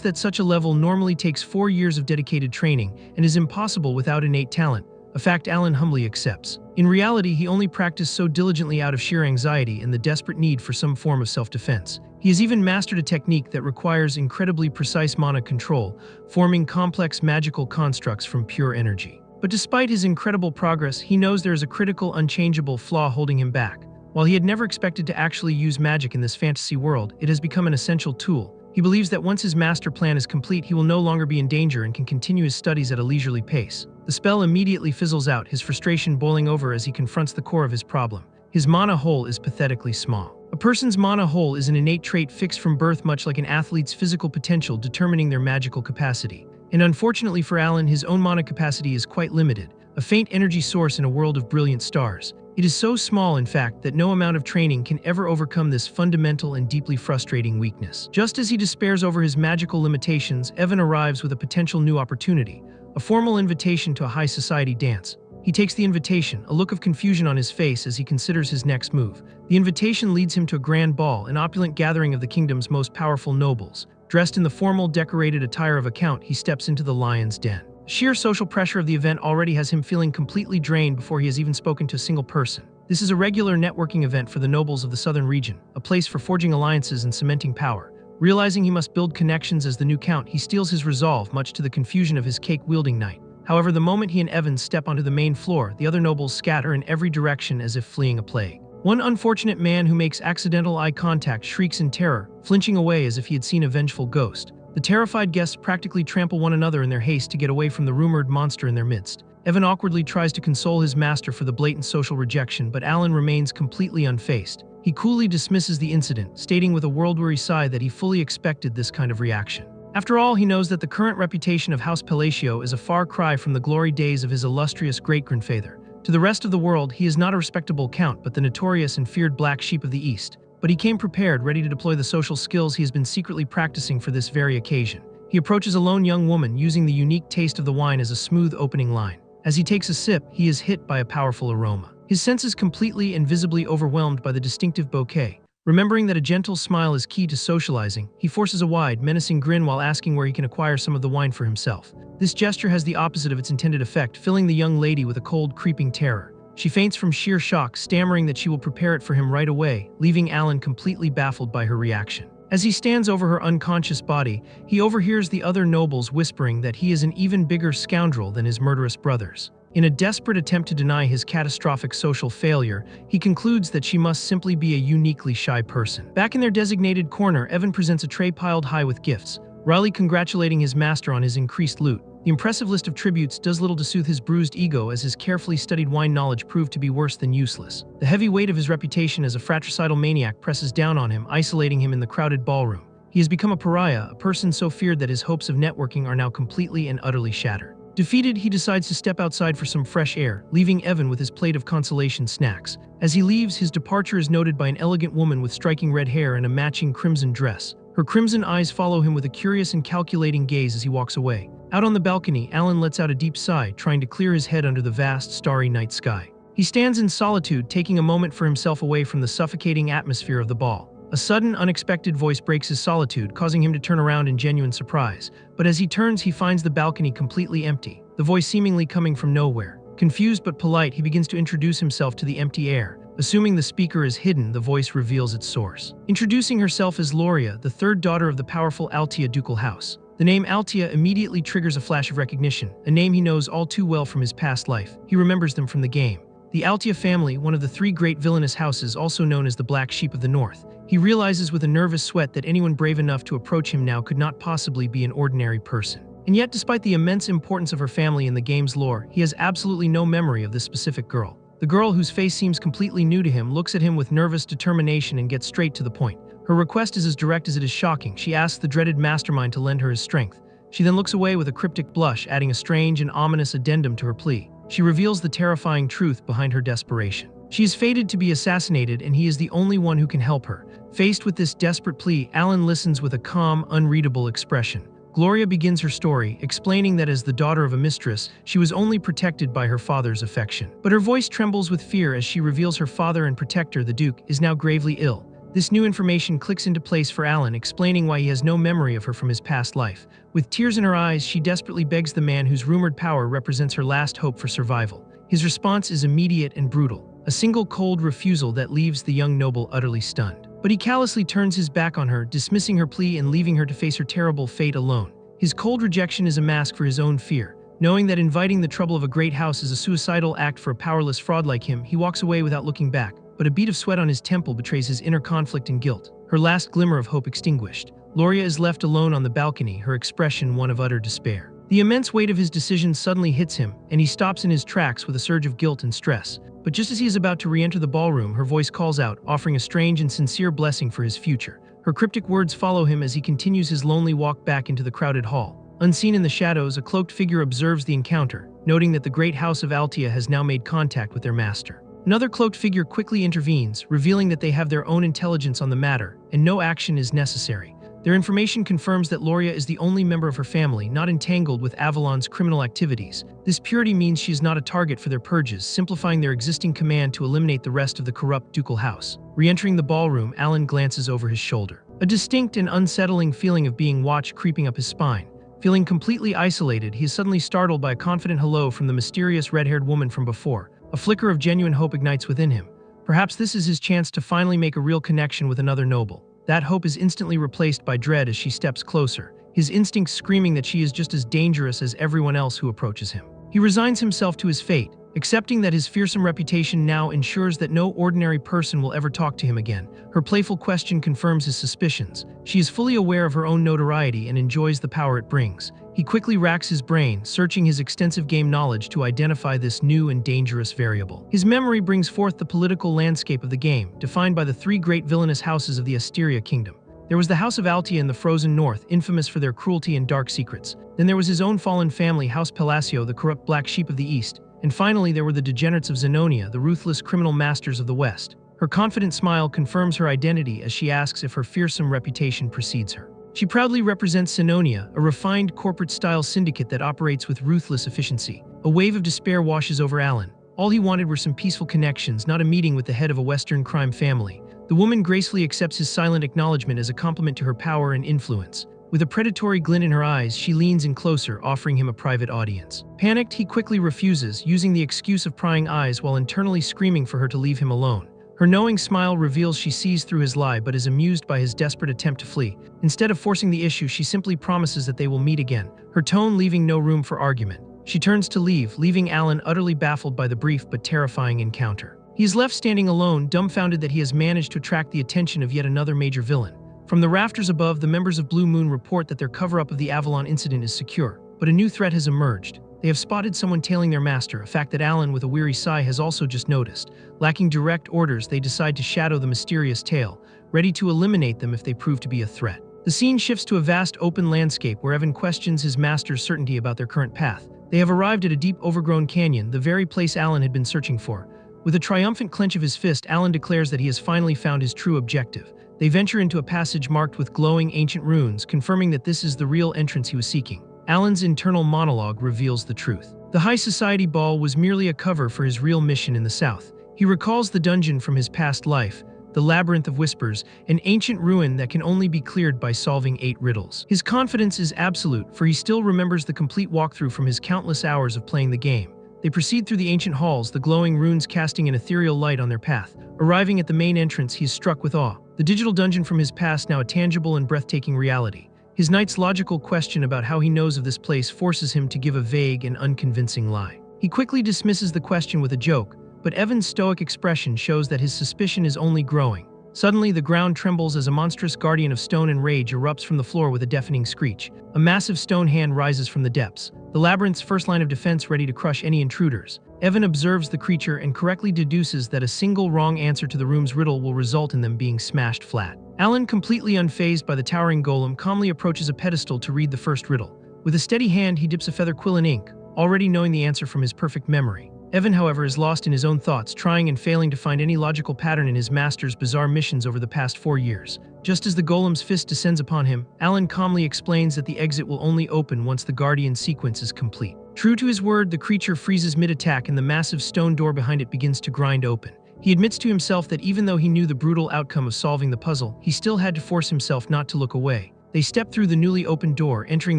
that such a level normally takes 4 years of dedicated training and is impossible without innate talent, a fact Alan humbly accepts. In reality, he only practiced so diligently out of sheer anxiety and the desperate need for some form of self-defense. He has even mastered a technique that requires incredibly precise mana control, forming complex magical constructs from pure energy. But despite his incredible progress, he knows there is a critical, unchangeable flaw holding him back. While he had never expected to actually use magic in this fantasy world, it has become an essential tool. He believes that once his master plan is complete, he will no longer be in danger and can continue his studies at a leisurely pace. The spell immediately fizzles out, his frustration boiling over as he confronts the core of his problem. His mana hole is pathetically small. A person's mana hole is an innate trait fixed from birth, much like an athlete's physical potential determining their magical capacity. And unfortunately for Alan, his own mana capacity is quite limited, a faint energy source in a world of brilliant stars. It is so small, in fact, that no amount of training can ever overcome this fundamental and deeply frustrating weakness. Just as he despairs over his magical limitations, Evan arrives with a potential new opportunity, a formal invitation to a high society dance. He takes the invitation, a look of confusion on his face as he considers his next move. The invitation leads him to a grand ball, an opulent gathering of the kingdom's most powerful nobles. Dressed in the formal, decorated attire of a count, he steps into the lion's den. The sheer social pressure of the event already has him feeling completely drained before he has even spoken to a single person. This is a regular networking event for the nobles of the southern region, a place for forging alliances and cementing power. Realizing he must build connections as the new count, he steels his resolve, much to the confusion of his cake-wielding knight. However, the moment he and Evans step onto the main floor, the other nobles scatter in every direction as if fleeing a plague. One unfortunate man who makes accidental eye contact shrieks in terror, flinching away as if he had seen a vengeful ghost. The terrified guests practically trample one another in their haste to get away from the rumored monster in their midst. Evan awkwardly tries to console his master for the blatant social rejection, but Alan remains completely unfazed. He coolly dismisses the incident, stating with a world-weary sigh that he fully expected this kind of reaction. After all, he knows that the current reputation of House Palacio is a far cry from the glory days of his illustrious great-grandfather. To the rest of the world, he is not a respectable count, but the notorious and feared black sheep of the East. But he came prepared, ready to deploy the social skills he has been secretly practicing for this very occasion. He approaches a lone young woman, using the unique taste of the wine as a smooth opening line. As he takes a sip, he is hit by a powerful aroma. His senses completely and visibly overwhelmed by the distinctive bouquet. Remembering that a gentle smile is key to socializing, he forces a wide, menacing grin while asking where he can acquire some of the wine for himself. This gesture has the opposite of its intended effect, filling the young lady with a cold, creeping terror. She faints from sheer shock, stammering that she will prepare it for him right away, leaving Alan completely baffled by her reaction. As he stands over her unconscious body, he overhears the other nobles whispering that he is an even bigger scoundrel than his murderous brothers. In a desperate attempt to deny his catastrophic social failure, he concludes that she must simply be a uniquely shy person. Back in their designated corner, Evan presents a tray piled high with gifts, Riley congratulating his master on his increased loot. The impressive list of tributes does little to soothe his bruised ego, as his carefully studied wine knowledge proved to be worse than useless. The heavy weight of his reputation as a fratricidal maniac presses down on him, isolating him in the crowded ballroom. He has become a pariah, a person so feared that his hopes of networking are now completely and utterly shattered. Defeated, he decides to step outside for some fresh air, leaving Evan with his plate of consolation snacks. As he leaves, his departure is noted by an elegant woman with striking red hair and a matching crimson dress. Her crimson eyes follow him with a curious and calculating gaze as he walks away. Out on the balcony, Alan lets out a deep sigh, trying to clear his head under the vast, starry night sky. He stands in solitude, taking a moment for himself away from the suffocating atmosphere of the ball. A sudden, unexpected voice breaks his solitude, causing him to turn around in genuine surprise. But as he turns, he finds the balcony completely empty, the voice seemingly coming from nowhere. Confused but polite, he begins to introduce himself to the empty air. Assuming the speaker is hidden, the voice reveals its source. Introducing herself as Loria, the third daughter of the powerful Altia ducal house. The name Altia immediately triggers a flash of recognition, a name he knows all too well from his past life. He remembers them from the game. The Altia family, one of the 3 great villainous houses also known as the Black Sheep of the North. He realizes with a nervous sweat that anyone brave enough to approach him now could not possibly be an ordinary person. And yet, despite the immense importance of her family in the game's lore, he has absolutely no memory of this specific girl. The girl, whose face seems completely new to him, looks at him with nervous determination and gets straight to the point. Her request is as direct as it is shocking. She asks the dreaded mastermind to lend her his strength. She then looks away with a cryptic blush, adding a strange and ominous addendum to her plea. She reveals the terrifying truth behind her desperation. She is fated to be assassinated, and he is the only one who can help her. Faced with this desperate plea, Alan listens with a calm, unreadable expression. Gloria begins her story, explaining that as the daughter of a mistress, she was only protected by her father's affection. But her voice trembles with fear as she reveals her father and protector, the Duke, is now gravely ill. This new information clicks into place for Alan, explaining why he has no memory of her from his past life. With tears in her eyes, she desperately begs the man whose rumored power represents her last hope for survival. His response is immediate and brutal, a single cold refusal that leaves the young noble utterly stunned. But he callously turns his back on her, dismissing her plea and leaving her to face her terrible fate alone. His cold rejection is a mask for his own fear. Knowing that inviting the trouble of a great house is a suicidal act for a powerless fraud like him, he walks away without looking back. But a bead of sweat on his temple betrays his inner conflict and guilt. Her last glimmer of hope extinguished, Gloria is left alone on the balcony, her expression one of utter despair. The immense weight of his decision suddenly hits him, and he stops in his tracks with a surge of guilt and stress. But just as he is about to re-enter the ballroom, her voice calls out, offering a strange and sincere blessing for his future. Her cryptic words follow him as he continues his lonely walk back into the crowded hall. Unseen in the shadows, a cloaked figure observes the encounter, noting that the great house of Altia has now made contact with their master. Another cloaked figure quickly intervenes, revealing that they have their own intelligence on the matter, and no action is necessary. Their information confirms that Gloria is the only member of her family not entangled with Avalon's criminal activities. This purity means she is not a target for their purges, simplifying their existing command to eliminate the rest of the corrupt ducal house. Re-entering the ballroom, Alan glances over his shoulder. A distinct and unsettling feeling of being watched creeping up his spine. Feeling completely isolated, he is suddenly startled by a confident hello from the mysterious red-haired woman from before. A flicker of genuine hope ignites within him. Perhaps this is his chance to finally make a real connection with another noble. That hope is instantly replaced by dread as she steps closer, his instincts screaming that she is just as dangerous as everyone else who approaches him. He resigns himself to his fate, accepting that his fearsome reputation now ensures that no ordinary person will ever talk to him again. Her playful question confirms his suspicions. She is fully aware of her own notoriety and enjoys the power it brings. He quickly racks his brain, searching his extensive game knowledge to identify this new and dangerous variable. His memory brings forth the political landscape of the game, defined by the three great villainous houses of the Asteria kingdom. There was the House of Altia in the frozen north, infamous for their cruelty and dark secrets. Then there was his own fallen family, House Palacio, the corrupt black sheep of the east. And finally, there were the degenerates of Zenonia, the ruthless criminal masters of the west. Her confident smile confirms her identity as she asks if her fearsome reputation precedes her. She proudly represents Zenonia, a refined corporate-style syndicate that operates with ruthless efficiency. A wave of despair washes over Alan. All he wanted were some peaceful connections, not a meeting with the head of a Western crime family. The woman gracefully accepts his silent acknowledgement as a compliment to her power and influence. With a predatory glint in her eyes, she leans in closer, offering him a private audience. Panicked, he quickly refuses, using the excuse of prying eyes while internally screaming for her to leave him alone. Her knowing smile reveals she sees through his lie but is amused by his desperate attempt to flee. Instead of forcing the issue, she simply promises that they will meet again, her tone leaving no room for argument. She turns to leave, leaving Alan utterly baffled by the brief but terrifying encounter. He is left standing alone, dumbfounded that he has managed to attract the attention of yet another major villain. From the rafters above, the members of Blue Moon report that their cover-up of the Avalon incident is secure, but a new threat has emerged. They have spotted someone tailing their master, a fact that Alan, with a weary sigh, has also just noticed. Lacking direct orders, they decide to shadow the mysterious tail, ready to eliminate them if they prove to be a threat. The scene shifts to a vast open landscape where Evan questions his master's certainty about their current path. They have arrived at a deep overgrown canyon, the very place Alan had been searching for. With a triumphant clench of his fist, Alan declares that he has finally found his true objective. They venture into a passage marked with glowing ancient runes, confirming that this is the real entrance he was seeking. Alan's internal monologue reveals the truth. The high society ball was merely a cover for his real mission in the south. He recalls the dungeon from his past life, the Labyrinth of Whispers, an ancient ruin that can only be cleared by solving 8 riddles. His confidence is absolute, for he still remembers the complete walkthrough from his countless hours of playing the game. They proceed through the ancient halls, the glowing runes casting an ethereal light on their path. Arriving at the main entrance, he is struck with awe. The digital dungeon from his past now a tangible and breathtaking reality. His knight's logical question about how he knows of this place forces him to give a vague and unconvincing lie. He quickly dismisses the question with a joke, but Evan's stoic expression shows that his suspicion is only growing. Suddenly, the ground trembles as a monstrous guardian of stone and rage erupts from the floor with a deafening screech. A massive stone hand rises from the depths, the labyrinth's first line of defense ready to crush any intruders. Evan observes the creature and correctly deduces that a single wrong answer to the room's riddle will result in them being smashed flat. Alan, completely unfazed by the towering golem, calmly approaches a pedestal to read the first riddle. With a steady hand, he dips a feather quill in ink, already knowing the answer from his perfect memory. Evan, however, is lost in his own thoughts, trying and failing to find any logical pattern in his master's bizarre missions over the past 4 years. Just as the golem's fist descends upon him, Alan calmly explains that the exit will only open once the Guardian sequence is complete. True to his word, the creature freezes mid-attack and the massive stone door behind it begins to grind open. He admits to himself that even though he knew the brutal outcome of solving the puzzle, he still had to force himself not to look away. They step through the newly opened door, entering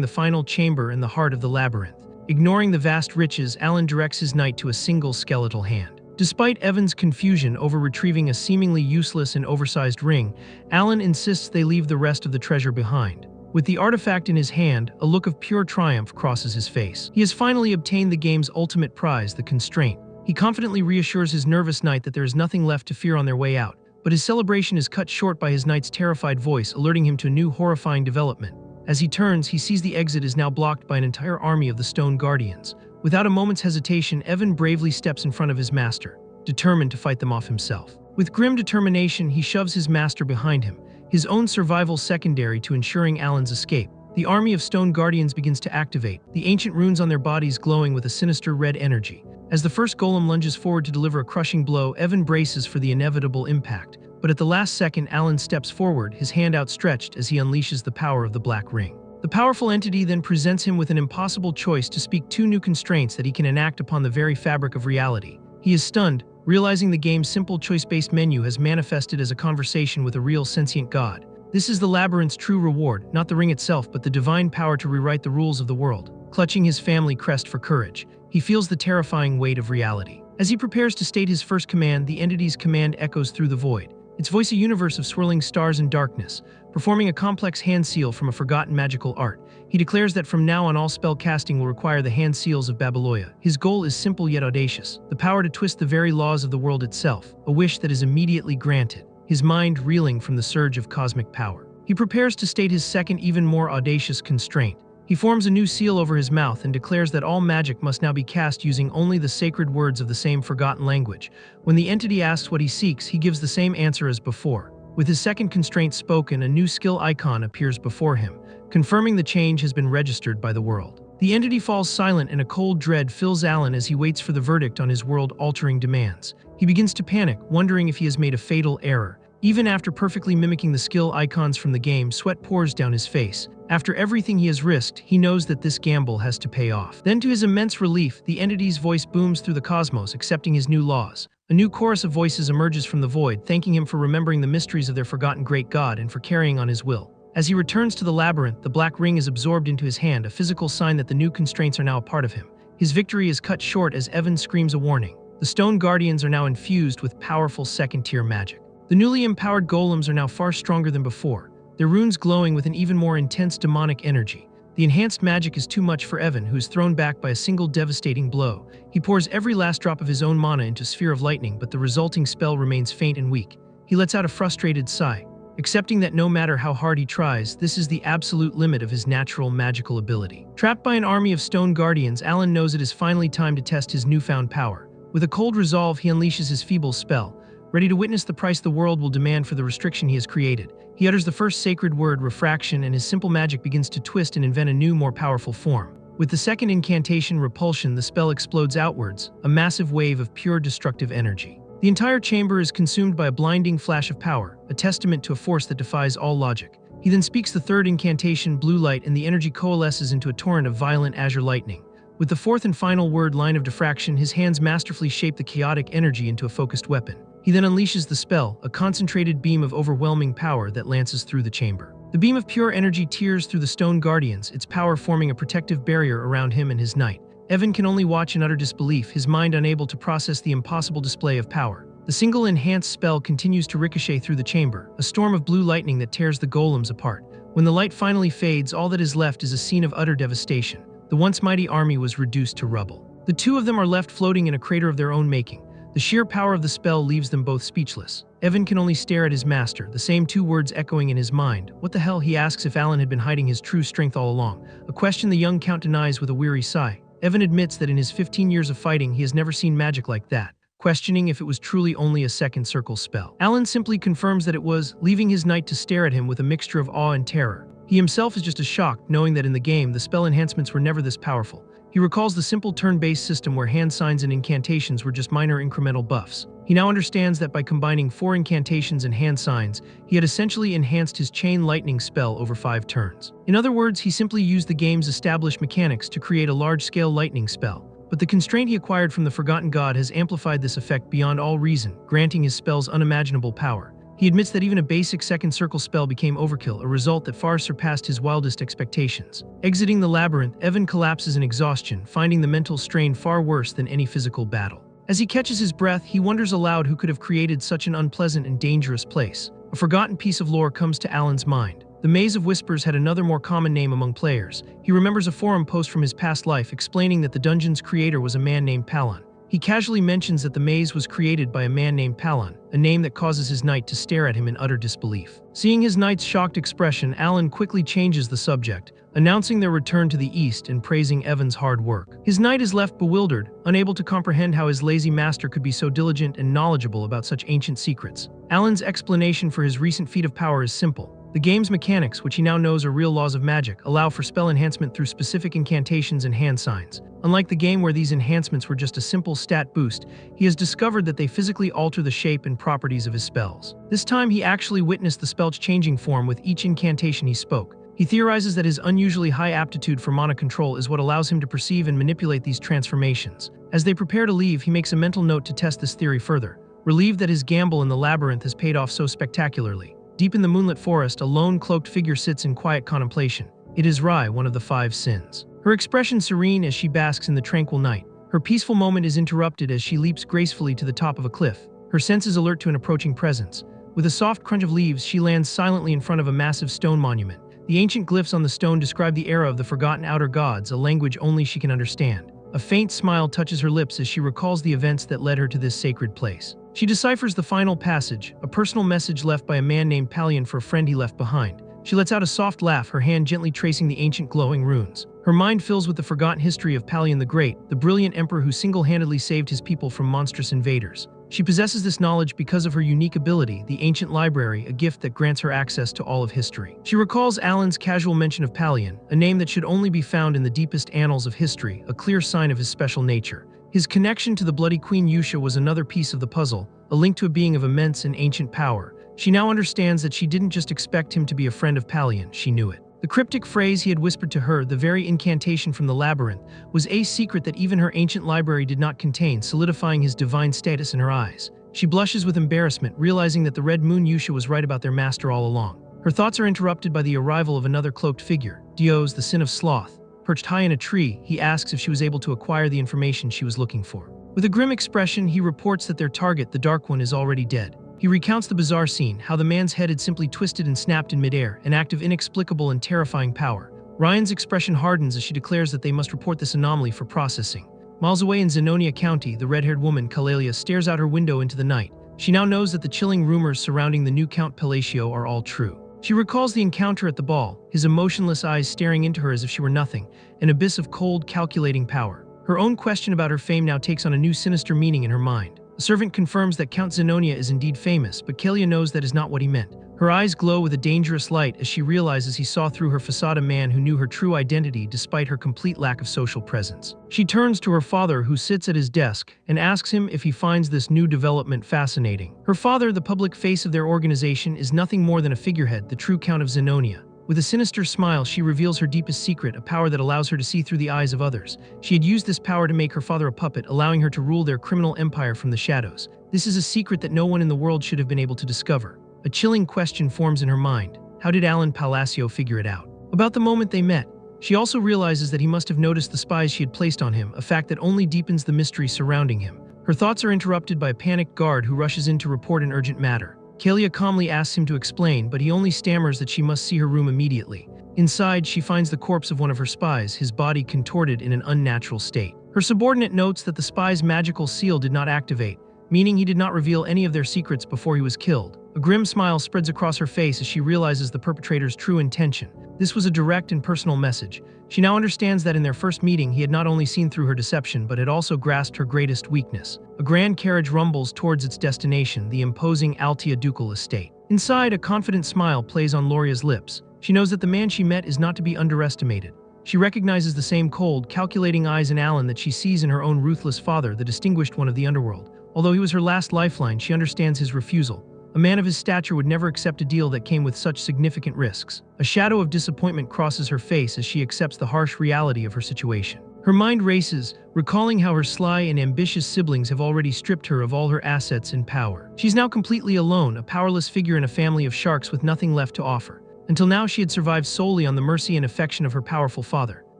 the final chamber in the heart of the labyrinth. Ignoring the vast riches, Alan directs his knight to a single skeletal hand. Despite Evan's confusion over retrieving a seemingly useless and oversized ring, Alan insists they leave the rest of the treasure behind. With the artifact in his hand, a look of pure triumph crosses his face. He has finally obtained the game's ultimate prize, the constraint. He confidently reassures his nervous knight that there is nothing left to fear on their way out, but his celebration is cut short by his knight's terrified voice, alerting him to a new horrifying development. As he turns, he sees the exit is now blocked by an entire army of the Stone Guardians. Without a moment's hesitation, Evan bravely steps in front of his master, determined to fight them off himself. With grim determination, he shoves his master behind him, his own survival secondary to ensuring Alan's escape. The army of Stone Guardians begins to activate, the ancient runes on their bodies glowing with a sinister red energy. As the first golem lunges forward to deliver a crushing blow, Evan braces for the inevitable impact. But at the last second, Alan steps forward, his hand outstretched as he unleashes the power of the Black Ring. The powerful entity then presents him with an impossible choice to speak 2 new constraints that he can enact upon the very fabric of reality. He is stunned, realizing the game's simple choice-based menu has manifested as a conversation with a real sentient god. This is the labyrinth's true reward, not the ring itself, but the divine power to rewrite the rules of the world. Clutching his family crest for courage, he feels the terrifying weight of reality. As he prepares to state his first command, the entity's command echoes through the void. Its voice a universe of swirling stars and darkness. Performing a complex hand seal from a forgotten magical art, he declares that from now on all spell casting will require the hand seals of Babylonia. His goal is simple yet audacious, the power to twist the very laws of the world itself, a wish that is immediately granted, his mind reeling from the surge of cosmic power. He prepares to state his second, even more audacious constraint. He forms a new seal over his mouth and declares that all magic must now be cast using only the sacred words of the same forgotten language. When the entity asks what he seeks, he gives the same answer as before. With his second constraint spoken, a new skill icon appears before him, confirming the change has been registered by the world. The entity falls silent and a cold dread fills Alan as he waits for the verdict on his world-altering demands. He begins to panic, wondering if he has made a fatal error. Even after perfectly mimicking the skill icons from the game, sweat pours down his face. After everything he has risked, he knows that this gamble has to pay off. Then to his immense relief, the entity's voice booms through the cosmos, accepting his new laws. A new chorus of voices emerges from the void, thanking him for remembering the mysteries of their forgotten great god and for carrying on his will. As he returns to the labyrinth, the black ring is absorbed into his hand, a physical sign that the new constraints are now a part of him. His victory is cut short as Evan screams a warning. The Stone Guardians are now infused with powerful second-tier magic. The newly empowered golems are now far stronger than before, their runes glowing with an even more intense demonic energy. The enhanced magic is too much for Evan, who is thrown back by a single devastating blow. He pours every last drop of his own mana into Sphere of Lightning, but the resulting spell remains faint and weak. He lets out a frustrated sigh, accepting that no matter how hard he tries, this is the absolute limit of his natural magical ability. Trapped by an army of Stone Guardians, Alan knows it is finally time to test his newfound power. With a cold resolve, he unleashes his feeble spell, ready to witness the price the world will demand for the restriction he has created. He utters the first sacred word, refraction, and his simple magic begins to twist and invent a new, more powerful form. With the second incantation, repulsion, the spell explodes outwards, a massive wave of pure destructive energy. The entire chamber is consumed by a blinding flash of power, a testament to a force that defies all logic. He then speaks the third incantation, blue light, and the energy coalesces into a torrent of violent azure lightning. With the fourth and final word, line of diffraction, his hands masterfully shape the chaotic energy into a focused weapon. He then unleashes the spell, a concentrated beam of overwhelming power that lances through the chamber. The beam of pure energy tears through the Stone Guardians, its power forming a protective barrier around him and his knight. Evan can only watch in utter disbelief, his mind unable to process the impossible display of power. The single enhanced spell continues to ricochet through the chamber, a storm of blue lightning that tears the golems apart. When the light finally fades, all that is left is a scene of utter devastation. The once mighty army was reduced to rubble. The two of them are left floating in a crater of their own making. The sheer power of the spell leaves them both speechless. Evan can only stare at his master, the same 2 words echoing in his mind. What the hell, he asks if Alan had been hiding his true strength all along, a question the young count denies with a weary sigh. Evan admits that in his 15 years of fighting he has never seen magic like that, questioning if it was truly only a second circle spell. Alan simply confirms that it was, leaving his knight to stare at him with a mixture of awe and terror. He himself is just as shocked, knowing that in the game the spell enhancements were never this powerful. He recalls the simple turn-based system where hand signs and incantations were just minor incremental buffs. He now understands that by combining 4 incantations and hand signs, he had essentially enhanced his chain lightning spell over 5 turns. In other words, he simply used the game's established mechanics to create a large-scale lightning spell. But the constraint he acquired from the Forgotten God has amplified this effect beyond all reason, granting his spells unimaginable power. He admits that even a basic second circle spell became overkill, a result that far surpassed his wildest expectations. Exiting the labyrinth, Evan collapses in exhaustion, finding the mental strain far worse than any physical battle. As he catches his breath, he wonders aloud who could have created such an unpleasant and dangerous place. A forgotten piece of lore comes to Alan's mind. The Maze of Whispers had another more common name among players. He remembers a forum post from his past life explaining that the dungeon's creator was a man named Palon. He casually mentions that the maze was created by a man named Palon, a name that causes his knight to stare at him in utter disbelief. Seeing his knight's shocked expression, Alan quickly changes the subject, announcing their return to the east and praising Evan's hard work. His knight is left bewildered, unable to comprehend how his lazy master could be so diligent and knowledgeable about such ancient secrets. Alan's explanation for his recent feat of power is simple. The game's mechanics, which he now knows are real laws of magic, allow for spell enhancement through specific incantations and hand signs. Unlike the game where these enhancements were just a simple stat boost, he has discovered that they physically alter the shape and properties of his spells. This time he actually witnessed the spell's changing form with each incantation he spoke. He theorizes that his unusually high aptitude for mana control is what allows him to perceive and manipulate these transformations. As they prepare to leave, he makes a mental note to test this theory further, relieved that his gamble in the labyrinth has paid off so spectacularly. Deep in the moonlit forest, a lone cloaked figure sits in quiet contemplation. It is Rai, one of the 5 sins. Her expression serene as she basks in the tranquil night. Her peaceful moment is interrupted as she leaps gracefully to the top of a cliff, her senses alert to an approaching presence. With a soft crunch of leaves, she lands silently in front of a massive stone monument. The ancient glyphs on the stone describe the era of the forgotten outer gods, a language only she can understand. A faint smile touches her lips as she recalls the events that led her to this sacred place. She deciphers the final passage, a personal message left by a man named Palion for a friend he left behind. She lets out a soft laugh, her hand gently tracing the ancient glowing runes. Her mind fills with the forgotten history of Palion the Great, the brilliant emperor who single-handedly saved his people from monstrous invaders. She possesses this knowledge because of her unique ability, the Ancient Library, a gift that grants her access to all of history. She recalls Alan's casual mention of Palion, a name that should only be found in the deepest annals of history, a clear sign of his special nature. His connection to the Bloody Queen Yusha was another piece of the puzzle, a link to a being of immense and ancient power. She now understands that she didn't just expect him to be a friend of Palion, she knew it. The cryptic phrase he had whispered to her, the very incantation from the labyrinth, was a secret that even her ancient library did not contain, solidifying his divine status in her eyes. She blushes with embarrassment, realizing that the Red Moon Yusha was right about their master all along. Her thoughts are interrupted by the arrival of another cloaked figure, Dios, the Sin of Sloth. Perched high in a tree, he asks if she was able to acquire the information she was looking for. With a grim expression, he reports that their target, the Dark One, is already dead. He recounts the bizarre scene, how the man's head had simply twisted and snapped in midair, an act of inexplicable and terrifying power. Ryan's expression hardens as she declares that they must report this anomaly for processing. Miles away in Zenonia County, the red-haired woman, Kalalia, stares out her window into the night. She now knows that the chilling rumors surrounding the new Count Palacio are all true. She recalls the encounter at the ball, his emotionless eyes staring into her as if she were nothing, an abyss of cold, calculating power. Her own question about her fame now takes on a new sinister meaning in her mind. A servant confirms that Count Zenonia is indeed famous, but Kalia knows that is not what he meant. Her eyes glow with a dangerous light as she realizes he saw through her facade a man who knew her true identity despite her complete lack of social presence. She turns to her father, who sits at his desk, and asks him if he finds this new development fascinating. Her father, the public face of their organization, is nothing more than a figurehead, the true Count of Zenonia. With a sinister smile, she reveals her deepest secret, a power that allows her to see through the eyes of others. She had used this power to make her father a puppet, allowing her to rule their criminal empire from the shadows. This is a secret that no one in the world should have been able to discover. A chilling question forms in her mind. How did Alan Palacio figure it out? About the moment they met, she also realizes that he must have noticed the spies she had placed on him, a fact that only deepens the mystery surrounding him. Her thoughts are interrupted by a panicked guard who rushes in to report an urgent matter. Kalia calmly asks him to explain, but he only stammers that she must see her room immediately. Inside, she finds the corpse of one of her spies, his body contorted in an unnatural state. Her subordinate notes that the spy's magical seal did not activate, meaning he did not reveal any of their secrets before he was killed. A grim smile spreads across her face as she realizes the perpetrator's true intention. This was a direct and personal message. She now understands that in their first meeting, he had not only seen through her deception, but had also grasped her greatest weakness. A grand carriage rumbles towards its destination, the imposing Altia ducal estate. Inside, a confident smile plays on Loria's lips. She knows that the man she met is not to be underestimated. She recognizes the same cold, calculating eyes in Alan that she sees in her own ruthless father, the distinguished one of the underworld. Although he was her last lifeline, she understands his refusal. A man of his stature would never accept a deal that came with such significant risks. A shadow of disappointment crosses her face as she accepts the harsh reality of her situation. Her mind races, recalling how her sly and ambitious siblings have already stripped her of all her assets and power. She's now completely alone, a powerless figure in a family of sharks with nothing left to offer. Until now, she had survived solely on the mercy and affection of her powerful father.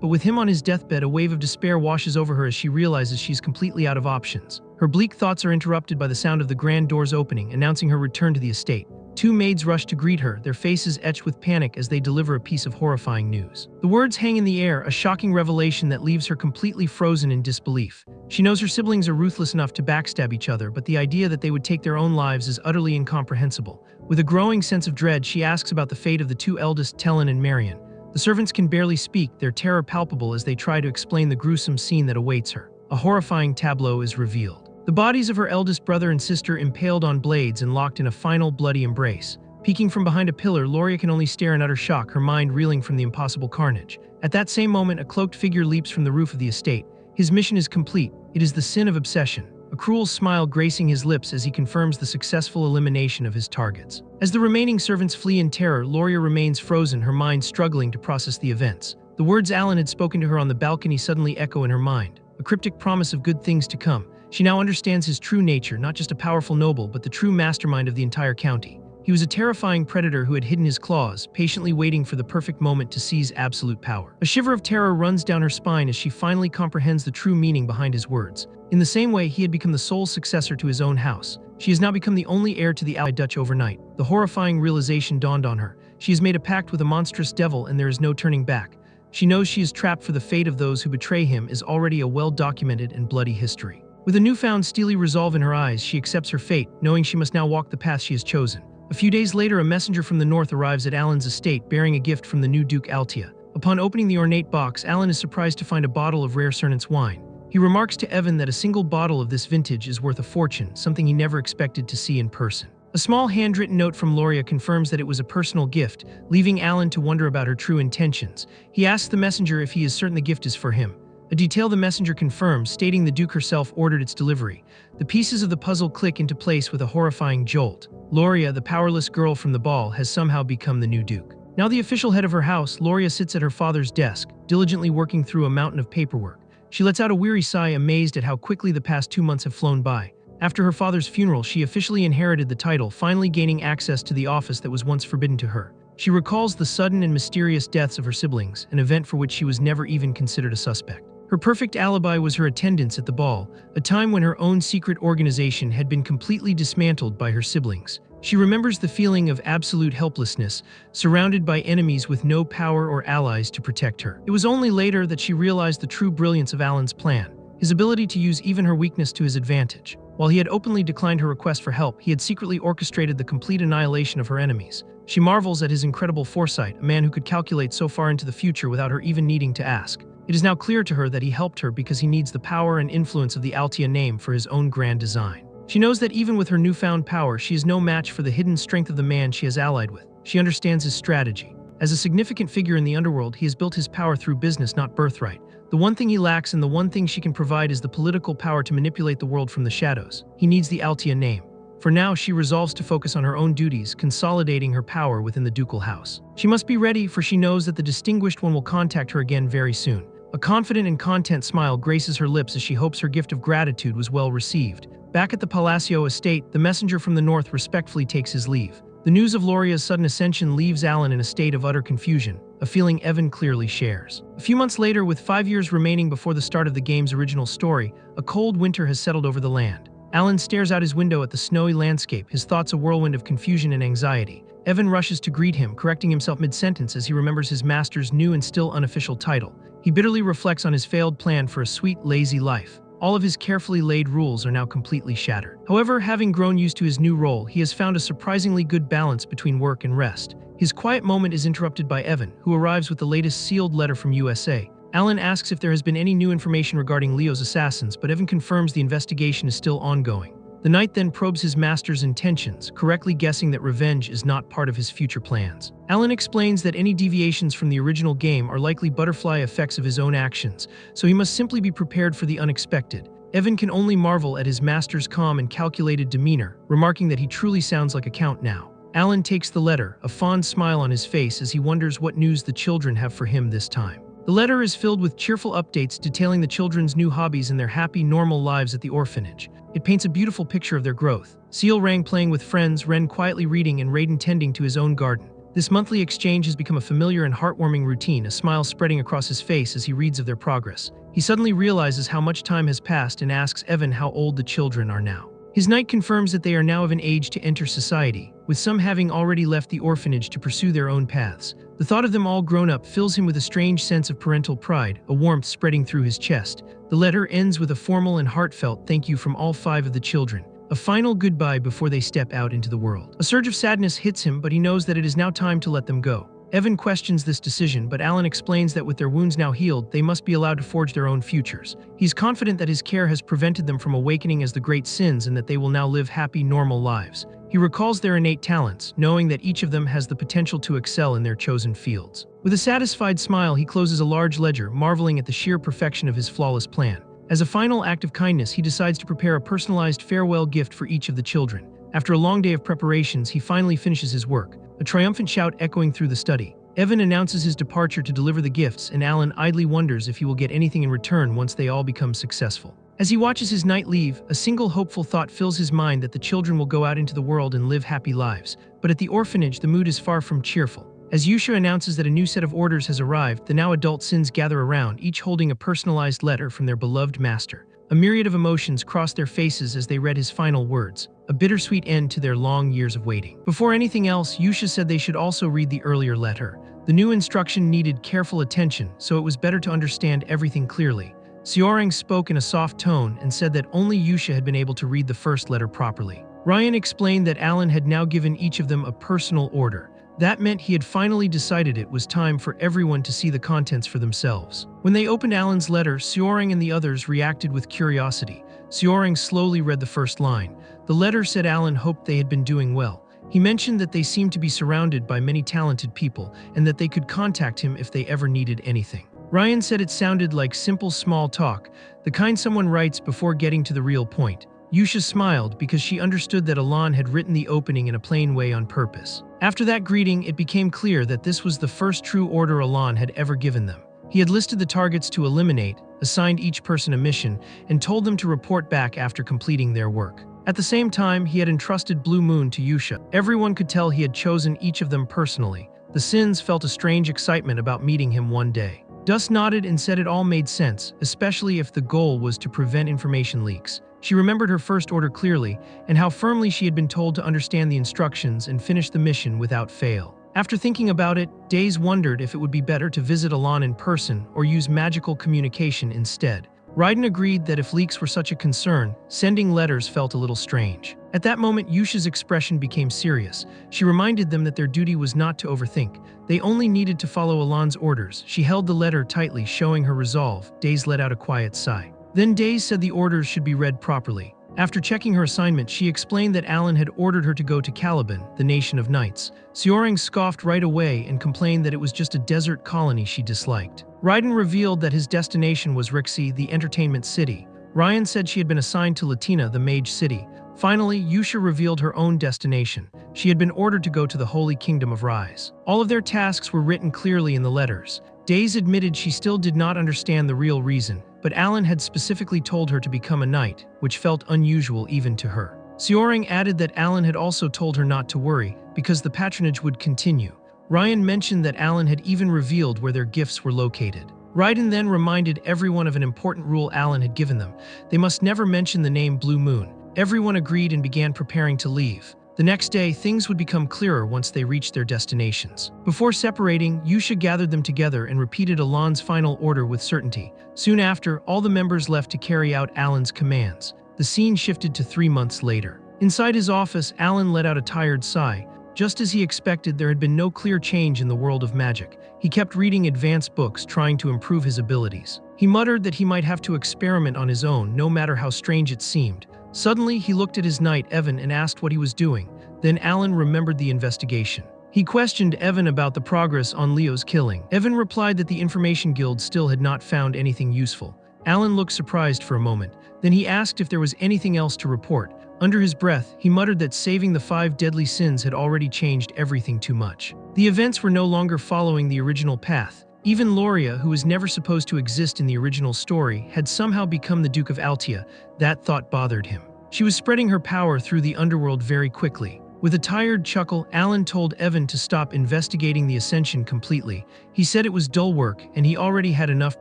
But with him on his deathbed, a wave of despair washes over her as she realizes she's completely out of options. Her bleak thoughts are interrupted by the sound of the grand doors opening, announcing her return to the estate. Two maids rush to greet her, their faces etched with panic as they deliver a piece of horrifying news. The words hang in the air, a shocking revelation that leaves her completely frozen in disbelief. She knows her siblings are ruthless enough to backstab each other, but the idea that they would take their own lives is utterly incomprehensible. With a growing sense of dread, she asks about the fate of the two eldest, Tellen and Marion. The servants can barely speak, their terror palpable as they try to explain the gruesome scene that awaits her. A horrifying tableau is revealed. The bodies of her eldest brother and sister impaled on blades and locked in a final bloody embrace. Peeking from behind a pillar, Loria can only stare in utter shock, her mind reeling from the impossible carnage. At that same moment, a cloaked figure leaps from the roof of the estate. His mission is complete. It is the sin of obsession. A cruel smile gracing his lips as he confirms the successful elimination of his targets. As the remaining servants flee in terror, Loria remains frozen, her mind struggling to process the events. The words Alan had spoken to her on the balcony suddenly echo in her mind, a cryptic promise of good things to come. She now understands his true nature, not just a powerful noble, but the true mastermind of the entire county. He was a terrifying predator who had hidden his claws, patiently waiting for the perfect moment to seize absolute power. A shiver of terror runs down her spine as she finally comprehends the true meaning behind his words. In the same way he had become the sole successor to his own house, she has now become the only heir to the Allied Dutch overnight. The horrifying realization dawned on her. She has made a pact with a monstrous devil and there is no turning back. She knows she is trapped, for the fate of those who betray him is already a well-documented and bloody history. With a newfound steely resolve in her eyes, she accepts her fate, knowing she must now walk the path she has chosen. A few days later, a messenger from the north arrives at Alan's estate bearing a gift from the new Duke Altia. Upon opening the ornate box, Alan is surprised to find a bottle of rare Cernant's wine. He remarks to Evan that a single bottle of this vintage is worth a fortune, something he never expected to see in person. A small handwritten note from Loria confirms that it was a personal gift, leaving Alan to wonder about her true intentions. He asks the messenger if he is certain the gift is for him. A detail the messenger confirms, stating the Duke herself ordered its delivery. The pieces of the puzzle click into place with a horrifying jolt. Loria, the powerless girl from the ball, has somehow become the new Duke. Now the official head of her house, Loria sits at her father's desk, diligently working through a mountain of paperwork. She lets out a weary sigh, amazed at how quickly the past 2 months have flown by. After her father's funeral, she officially inherited the title, finally gaining access to the office that was once forbidden to her. She recalls the sudden and mysterious deaths of her siblings, an event for which she was never even considered a suspect. Her perfect alibi was her attendance at the ball, a time when her own secret organization had been completely dismantled by her siblings. She remembers the feeling of absolute helplessness, surrounded by enemies with no power or allies to protect her. It was only later that she realized the true brilliance of Alan's plan, his ability to use even her weakness to his advantage. While he had openly declined her request for help, he had secretly orchestrated the complete annihilation of her enemies. She marvels at his incredible foresight, a man who could calculate so far into the future without her even needing to ask. It is now clear to her that he helped her because he needs the power and influence of the Altia name for his own grand design. She knows that even with her newfound power, she is no match for the hidden strength of the man she has allied with. She understands his strategy. As a significant figure in the underworld, he has built his power through business, not birthright. The one thing he lacks and the one thing she can provide is the political power to manipulate the world from the shadows. He needs the Altia name. For now, she resolves to focus on her own duties, consolidating her power within the ducal house. She must be ready, for she knows that the distinguished one will contact her again very soon. A confident and content smile graces her lips as she hopes her gift of gratitude was well received. Back at the Palacio estate, the messenger from the north respectfully takes his leave. The news of Loria's sudden ascension leaves Alan in a state of utter confusion, a feeling Evan clearly shares. A few months later, with 5 years remaining before the start of the game's original story, a cold winter has settled over the land. Alan stares out his window at the snowy landscape, his thoughts a whirlwind of confusion and anxiety. Evan rushes to greet him, correcting himself mid-sentence as he remembers his master's new and still unofficial title. He bitterly reflects on his failed plan for a sweet, lazy life. All of his carefully laid rules are now completely shattered. However, having grown used to his new role, he has found a surprisingly good balance between work and rest. His quiet moment is interrupted by Evan, who arrives with the latest sealed letter from USA. Alan asks if there has been any new information regarding Leo's assassins, but Evan confirms the investigation is still ongoing. The knight then probes his master's intentions, correctly guessing that revenge is not part of his future plans. Alan explains that any deviations from the original game are likely butterfly effects of his own actions, so he must simply be prepared for the unexpected. Evan can only marvel at his master's calm and calculated demeanor, remarking that he truly sounds like a count now. Alan takes the letter, a fond smile on his face as he wonders what news the children have for him this time. The letter is filled with cheerful updates detailing the children's new hobbies and their happy, normal lives at the orphanage. It paints a beautiful picture of their growth. Seal Rang playing with friends, Ren quietly reading, and Raiden tending to his own garden. This monthly exchange has become a familiar and heartwarming routine, a smile spreading across his face as he reads of their progress. He suddenly realizes how much time has passed and asks Evan how old the children are now. His knight confirms that they are now of an age to enter society, with some having already left the orphanage to pursue their own paths. The thought of them all grown up fills him with a strange sense of parental pride, a warmth spreading through his chest. The letter ends with a formal and heartfelt thank you from all 5 of the children, a final goodbye before they step out into the world. A surge of sadness hits him, but he knows that it is now time to let them go. Evan questions this decision, but Alan explains that with their wounds now healed, they must be allowed to forge their own futures. He's confident that his care has prevented them from awakening as the great sins and that they will now live happy, normal lives. He recalls their innate talents, knowing that each of them has the potential to excel in their chosen fields. With a satisfied smile, he closes a large ledger, marveling at the sheer perfection of his flawless plan. As a final act of kindness, he decides to prepare a personalized farewell gift for each of the children. After a long day of preparations, he finally finishes his work, a triumphant shout echoing through the study. Evan announces his departure to deliver the gifts, and Alan idly wonders if he will get anything in return once they all become successful. As he watches his knight leave, a single hopeful thought fills his mind that the children will go out into the world and live happy lives. But at the orphanage, the mood is far from cheerful. As Yusha announces that a new set of orders has arrived, the now adult Sins gather around, each holding a personalized letter from their beloved master. A myriad of emotions crossed their faces as they read his final words, a bittersweet end to their long years of waiting. Before anything else, Yusha said they should also read the earlier letter. The new instruction needed careful attention, so it was better to understand everything clearly. Seorang spoke in a soft tone and said that only Yusha had been able to read the first letter properly. Ryan explained that Alan had now given each of them a personal order. That meant he had finally decided it was time for everyone to see the contents for themselves. When they opened Alan's letter, Seorang and the others reacted with curiosity. Seorang slowly read the first line. The letter said Alan hoped they had been doing well. He mentioned that they seemed to be surrounded by many talented people and that they could contact him if they ever needed anything. Ryan said it sounded like simple small talk, the kind someone writes before getting to the real point. Yusha smiled because she understood that Alan had written the opening in a plain way on purpose. After that greeting, it became clear that this was the first true order Alan had ever given them. He had listed the targets to eliminate, assigned each person a mission, and told them to report back after completing their work. At the same time, he had entrusted Blue Moon to Yusha. Everyone could tell he had chosen each of them personally. The Sins felt a strange excitement about meeting him one day. Dust nodded and said it all made sense, especially if the goal was to prevent information leaks. She remembered her first order clearly, and how firmly she had been told to understand the instructions and finish the mission without fail. After thinking about it, Days wondered if it would be better to visit Alan in person or use magical communication instead. Raiden agreed that if leaks were such a concern, sending letters felt a little strange. At that moment, Yusha's expression became serious. She reminded them that their duty was not to overthink. They only needed to follow Alan's orders. She held the letter tightly, showing her resolve. Days let out a quiet sigh. Then Days said the orders should be read properly. After checking her assignment, she explained that Alan had ordered her to go to Caliban, the nation of knights. Seorang scoffed right away and complained that it was just a desert colony she disliked. Raiden revealed that his destination was Rixie, the entertainment city. Ryan said she had been assigned to Latina, the mage city. Finally, Yusha revealed her own destination. She had been ordered to go to the Holy Kingdom of Rise. All of their tasks were written clearly in the letters. Days admitted she still did not understand the real reason, but Alan had specifically told her to become a knight, which felt unusual even to her. Seorang added that Alan had also told her not to worry, because the patronage would continue. Ryan mentioned that Alan had even revealed where their gifts were located. Raiden then reminded everyone of an important rule Alan had given them. They must never mention the name Blue Moon. Everyone agreed and began preparing to leave. The next day, things would become clearer once they reached their destinations. Before separating, Yusha gathered them together and repeated Alan's final order with certainty. Soon after, all the members left to carry out Alan's commands. The scene shifted to 3 months later. Inside his office, Alan let out a tired sigh. Just as he expected, there had been no clear change in the world of magic. He kept reading advanced books, trying to improve his abilities. He muttered that he might have to experiment on his own, no matter how strange it seemed. Suddenly, he looked at his knight, Evan, and asked what he was doing. Then Alan remembered the investigation. He questioned Evan about the progress on Leo's killing. Evan replied that the Information Guild still had not found anything useful. Alan looked surprised for a moment. Then he asked if there was anything else to report. Under his breath, he muttered that saving the 5 deadly sins had already changed everything too much. The events were no longer following the original path. Even Loria, who was never supposed to exist in the original story, had somehow become the Duke of Altia. That thought bothered him. She was spreading her power through the underworld very quickly. With a tired chuckle, Alan told Evan to stop investigating the Ascension completely. He said it was dull work, and he already had enough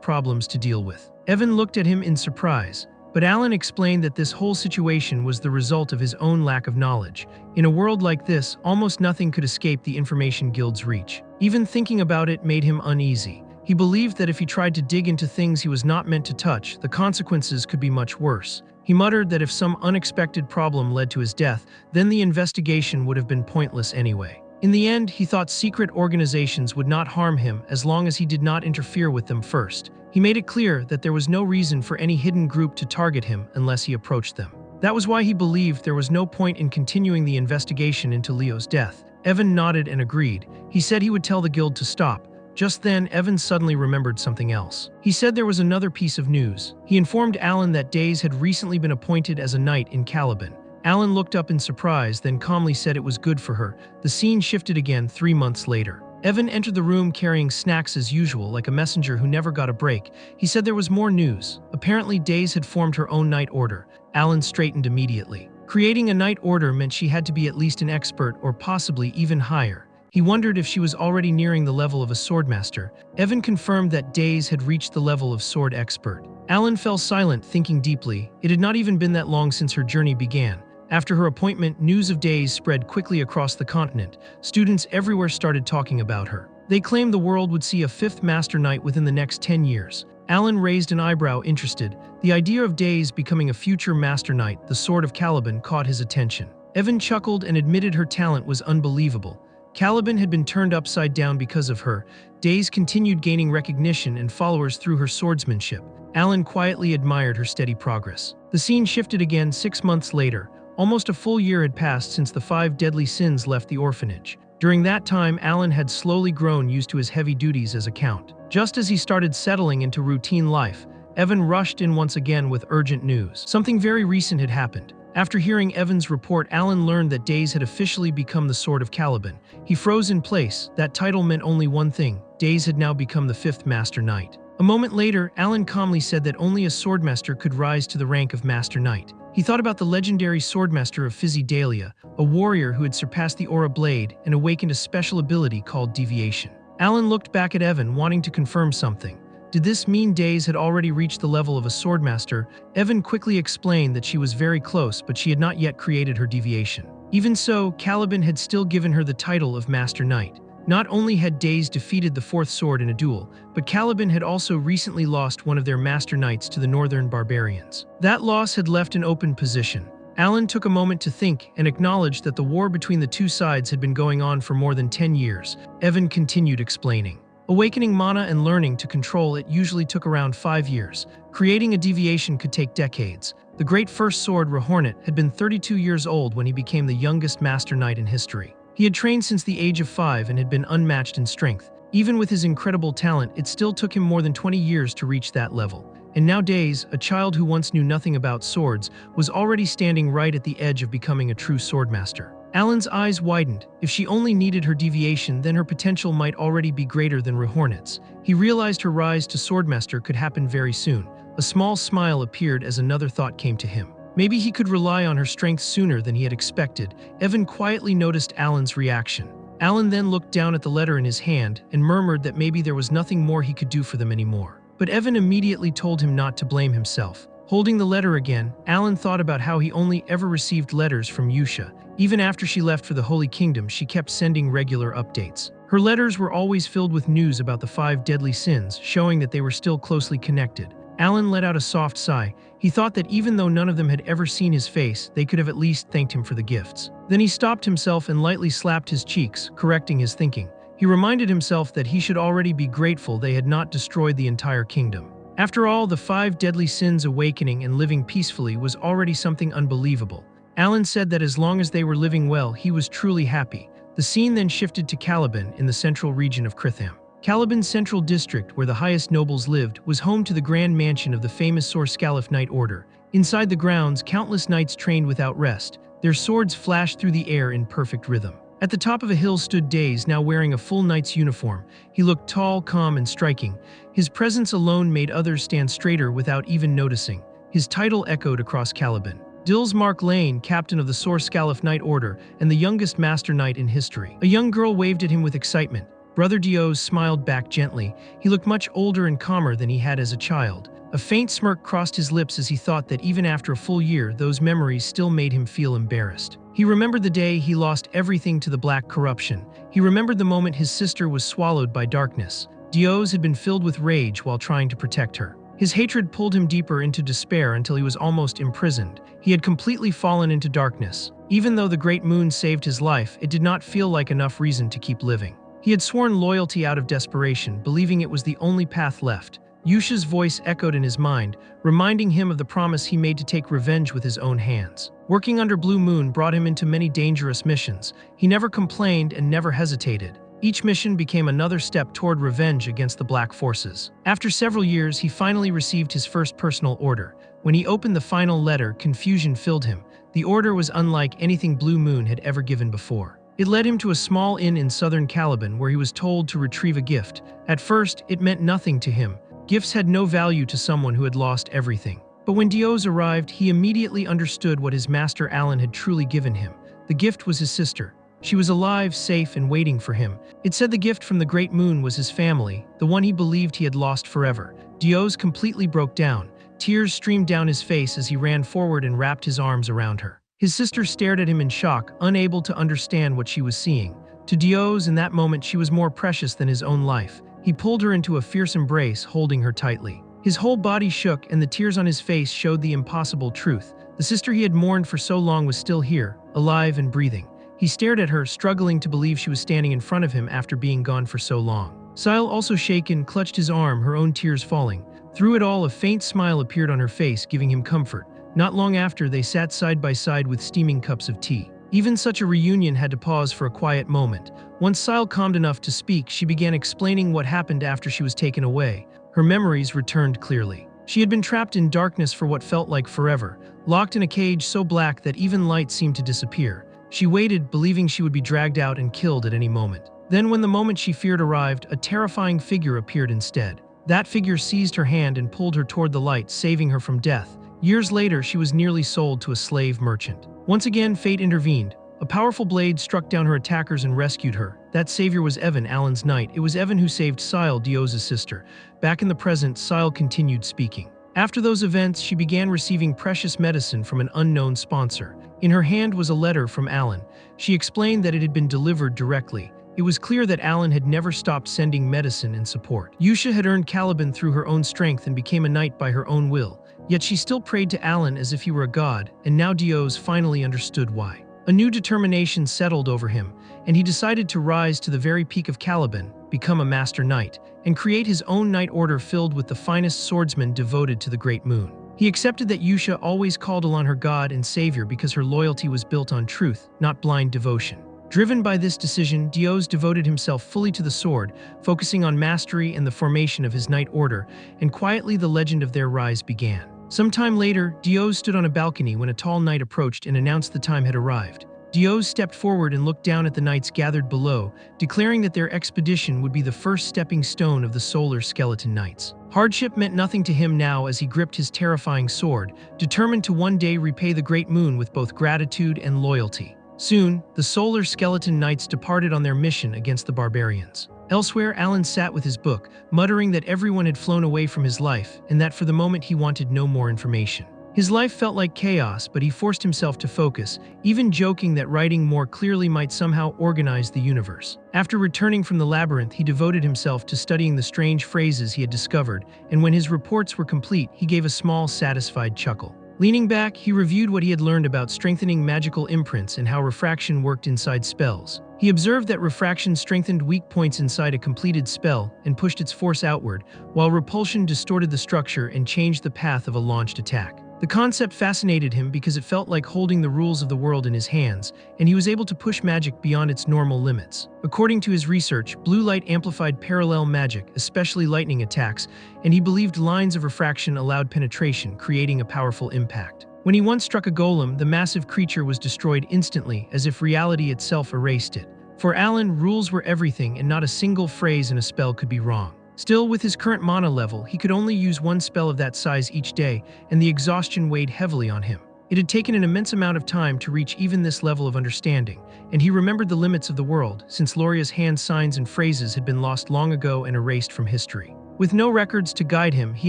problems to deal with. Evan looked at him in surprise, but Alan explained that this whole situation was the result of his own lack of knowledge. In a world like this, almost nothing could escape the Information Guild's reach. Even thinking about it made him uneasy. He believed that if he tried to dig into things he was not meant to touch, the consequences could be much worse. He muttered that if some unexpected problem led to his death, then the investigation would have been pointless anyway. In the end, he thought secret organizations would not harm him as long as he did not interfere with them first. He made it clear that there was no reason for any hidden group to target him unless he approached them. That was why he believed there was no point in continuing the investigation into Leo's death. Evan nodded and agreed. He said he would tell the guild to stop. Just then, Evan suddenly remembered something else. He said there was another piece of news. He informed Alan that Days had recently been appointed as a knight in Caliban. Alan looked up in surprise, then calmly said it was good for her. The scene shifted again 3 months later. Evan entered the room carrying snacks as usual, like a messenger who never got a break. He said there was more news. Apparently, Days had formed her own knight order. Alan straightened immediately. Creating a knight order meant she had to be at least an expert or possibly even higher. He wondered if she was already nearing the level of a swordmaster. Evan confirmed that Days had reached the level of sword expert. Alan fell silent, thinking deeply. It had not even been that long since her journey began. After her appointment, news of Days spread quickly across the continent. Students everywhere started talking about her. They claimed the world would see a 5th Master Knight within the next 10 years. Alan raised an eyebrow, interested. The idea of Days becoming a future Master Knight, the Sword of Caliban, caught his attention. Evan chuckled and admitted her talent was unbelievable. Caliban had been turned upside down because of her. Days continued gaining recognition and followers through her swordsmanship. Alan quietly admired her steady progress. The scene shifted again 6 months later. Almost a full year had passed since the 5 deadly sins left the orphanage. During that time, Alan had slowly grown used to his heavy duties as a count. Just as he started settling into routine life, Evan rushed in once again with urgent news. Something very recent had happened. After hearing Evan's report, Alan learned that Days had officially become the Sword of Caliban. He froze in place. That title meant only one thing. Days had now become the 5th Master Knight. A moment later, Alan calmly said that only a swordmaster could rise to the rank of Master Knight. He thought about the legendary swordmaster of Physidalia, a warrior who had surpassed the Aura Blade and awakened a special ability called Deviation. Alan looked back at Evan, wanting to confirm something. Did this mean Days had already reached the level of a swordmaster? Evan quickly explained that she was very close, but she had not yet created her deviation. Even so, Caliban had still given her the title of Master Knight. Not only had Days defeated the 4th sword in a duel, but Caliban had also recently lost one of their Master Knights to the Northern Barbarians. That loss had left an open position. Alan took a moment to think and acknowledged that the war between the two sides had been going on for more than 10 years. Evan continued explaining. Awakening mana and learning to control it usually took around 5 years. Creating a deviation could take decades. The great first sword, Rahornet, had been 32 years old when he became the youngest Master Knight in history. He had trained since the age of 5 and had been unmatched in strength. Even with his incredible talent, it still took him more than 20 years to reach that level. And nowadays, a child who once knew nothing about swords was already standing right at the edge of becoming a true swordmaster. Alan's eyes widened. If she only needed her deviation, then her potential might already be greater than Rahornet's. He realized her rise to swordmaster could happen very soon. A small smile appeared as another thought came to him. Maybe he could rely on her strength sooner than he had expected. Evan quietly noticed Alan's reaction. Alan then looked down at the letter in his hand and murmured that maybe there was nothing more he could do for them anymore. But Evan immediately told him not to blame himself. Holding the letter again, Alan thought about how he only ever received letters from Yusha. Even after she left for the Holy Kingdom, she kept sending regular updates. Her letters were always filled with news about the 5 deadly sins, showing that they were still closely connected. Alan let out a soft sigh. He thought that even though none of them had ever seen his face, they could have at least thanked him for the gifts. Then he stopped himself and lightly slapped his cheeks, correcting his thinking. He reminded himself that he should already be grateful they had not destroyed the entire kingdom. After all, the 5 deadly sins awakening and living peacefully was already something unbelievable. Alan said that as long as they were living well, he was truly happy. The scene then shifted to Caliban in the central region of Kritham. Caliban's central district, where the highest nobles lived, was home to the grand mansion of the famous Sorscalif Knight Order. Inside the grounds, countless knights trained without rest. Their swords flashed through the air in perfect rhythm. At the top of a hill stood Daze, now wearing a full knight's uniform. He looked tall, calm, and striking. His presence alone made others stand straighter without even noticing. His title echoed across Caliban. Dilsmark Lane, captain of the Sorscalif Knight Order and the youngest master knight in history. A young girl waved at him with excitement. Brother Dios smiled back gently. He looked much older and calmer than he had as a child. A faint smirk crossed his lips as he thought that even after a full year, those memories still made him feel embarrassed. He remembered the day he lost everything to the black corruption. He remembered the moment his sister was swallowed by darkness. Dios had been filled with rage while trying to protect her. His hatred pulled him deeper into despair until he was almost imprisoned. He had completely fallen into darkness. Even though the great moon saved his life, it did not feel like enough reason to keep living. He had sworn loyalty out of desperation, believing it was the only path left. Yusha's voice echoed in his mind, reminding him of the promise he made to take revenge with his own hands. Working under Blue Moon brought him into many dangerous missions. He never complained and never hesitated. Each mission became another step toward revenge against the Black Forces. After several years, he finally received his first personal order. When he opened the final letter, confusion filled him. The order was unlike anything Blue Moon had ever given before. It led him to a small inn in southern Caliban where he was told to retrieve a gift. At first, it meant nothing to him. Gifts had no value to someone who had lost everything. But when Dios arrived, he immediately understood what his master Alan had truly given him. The gift was his sister. She was alive, safe, and waiting for him. It said the gift from the Great Moon was his family, the one he believed he had lost forever. Dios completely broke down. Tears streamed down his face as he ran forward and wrapped his arms around her. His sister stared at him in shock, unable to understand what she was seeing. To Dios, in that moment, she was more precious than his own life. He pulled her into a fierce embrace, holding her tightly. His whole body shook, and the tears on his face showed the impossible truth. The sister he had mourned for so long was still here, alive and breathing. He stared at her, struggling to believe she was standing in front of him after being gone for so long. Sile, also shaken, clutched his arm, her own tears falling. Through it all, a faint smile appeared on her face, giving him comfort. Not long after, they sat side by side with steaming cups of tea. Even such a reunion had to pause for a quiet moment. Once Sile calmed enough to speak, she began explaining what happened after she was taken away. Her memories returned clearly. She had been trapped in darkness for what felt like forever, locked in a cage so black that even light seemed to disappear. She waited, believing she would be dragged out and killed at any moment. Then, when the moment she feared arrived, a terrifying figure appeared instead. That figure seized her hand and pulled her toward the light, saving her from death. Years later, she was nearly sold to a slave merchant. Once again, fate intervened. A powerful blade struck down her attackers and rescued her. That savior was Evan, Alan's knight. It was Evan who saved Sile, Dios's sister. Back in the present, Sile continued speaking. After those events, she began receiving precious medicine from an unknown sponsor. In her hand was a letter from Alan. She explained that it had been delivered directly. It was clear that Alan had never stopped sending medicine and support. Yusha had earned Caliban through her own strength and became a knight by her own will. Yet she still prayed to Alan as if he were a god, and now Dios finally understood why. A new determination settled over him, and he decided to rise to the very peak of Caliban, become a master knight, and create his own knight order filled with the finest swordsmen devoted to the Great Moon. He accepted that Yusha always called on her God and Savior because her loyalty was built on truth, not blind devotion. Driven by this decision, Dios devoted himself fully to the sword, focusing on mastery and the formation of his knight order, and quietly the legend of their rise began. Sometime later, Dios stood on a balcony when a tall knight approached and announced the time had arrived. Dios stepped forward and looked down at the knights gathered below, declaring that their expedition would be the first stepping stone of the Solar Skeleton Knights. Hardship meant nothing to him now as he gripped his terrifying sword, determined to one day repay the Great Moon with both gratitude and loyalty. Soon, the Solar Skeleton Knights departed on their mission against the barbarians. Elsewhere, Alan sat with his book, muttering that everyone had flown away from his life and that for the moment he wanted no more information. His life felt like chaos, but he forced himself to focus, even joking that writing more clearly might somehow organize the universe. After returning from the labyrinth, he devoted himself to studying the strange phrases he had discovered, and when his reports were complete, he gave a small, satisfied chuckle. Leaning back, he reviewed what he had learned about strengthening magical imprints and how refraction worked inside spells. He observed that refraction strengthened weak points inside a completed spell and pushed its force outward, while repulsion distorted the structure and changed the path of a launched attack. The concept fascinated him because it felt like holding the rules of the world in his hands, and he was able to push magic beyond its normal limits. According to his research, blue light amplified parallel magic, especially lightning attacks, and he believed lines of refraction allowed penetration, creating a powerful impact. When he once struck a golem, the massive creature was destroyed instantly, as if reality itself erased it. For Alan, rules were everything, and not a single phrase in a spell could be wrong. Still, with his current mana level, he could only use one spell of that size each day, and the exhaustion weighed heavily on him. It had taken an immense amount of time to reach even this level of understanding, and he remembered the limits of the world, since Loria's hand signs and phrases had been lost long ago and erased from history. With no records to guide him, he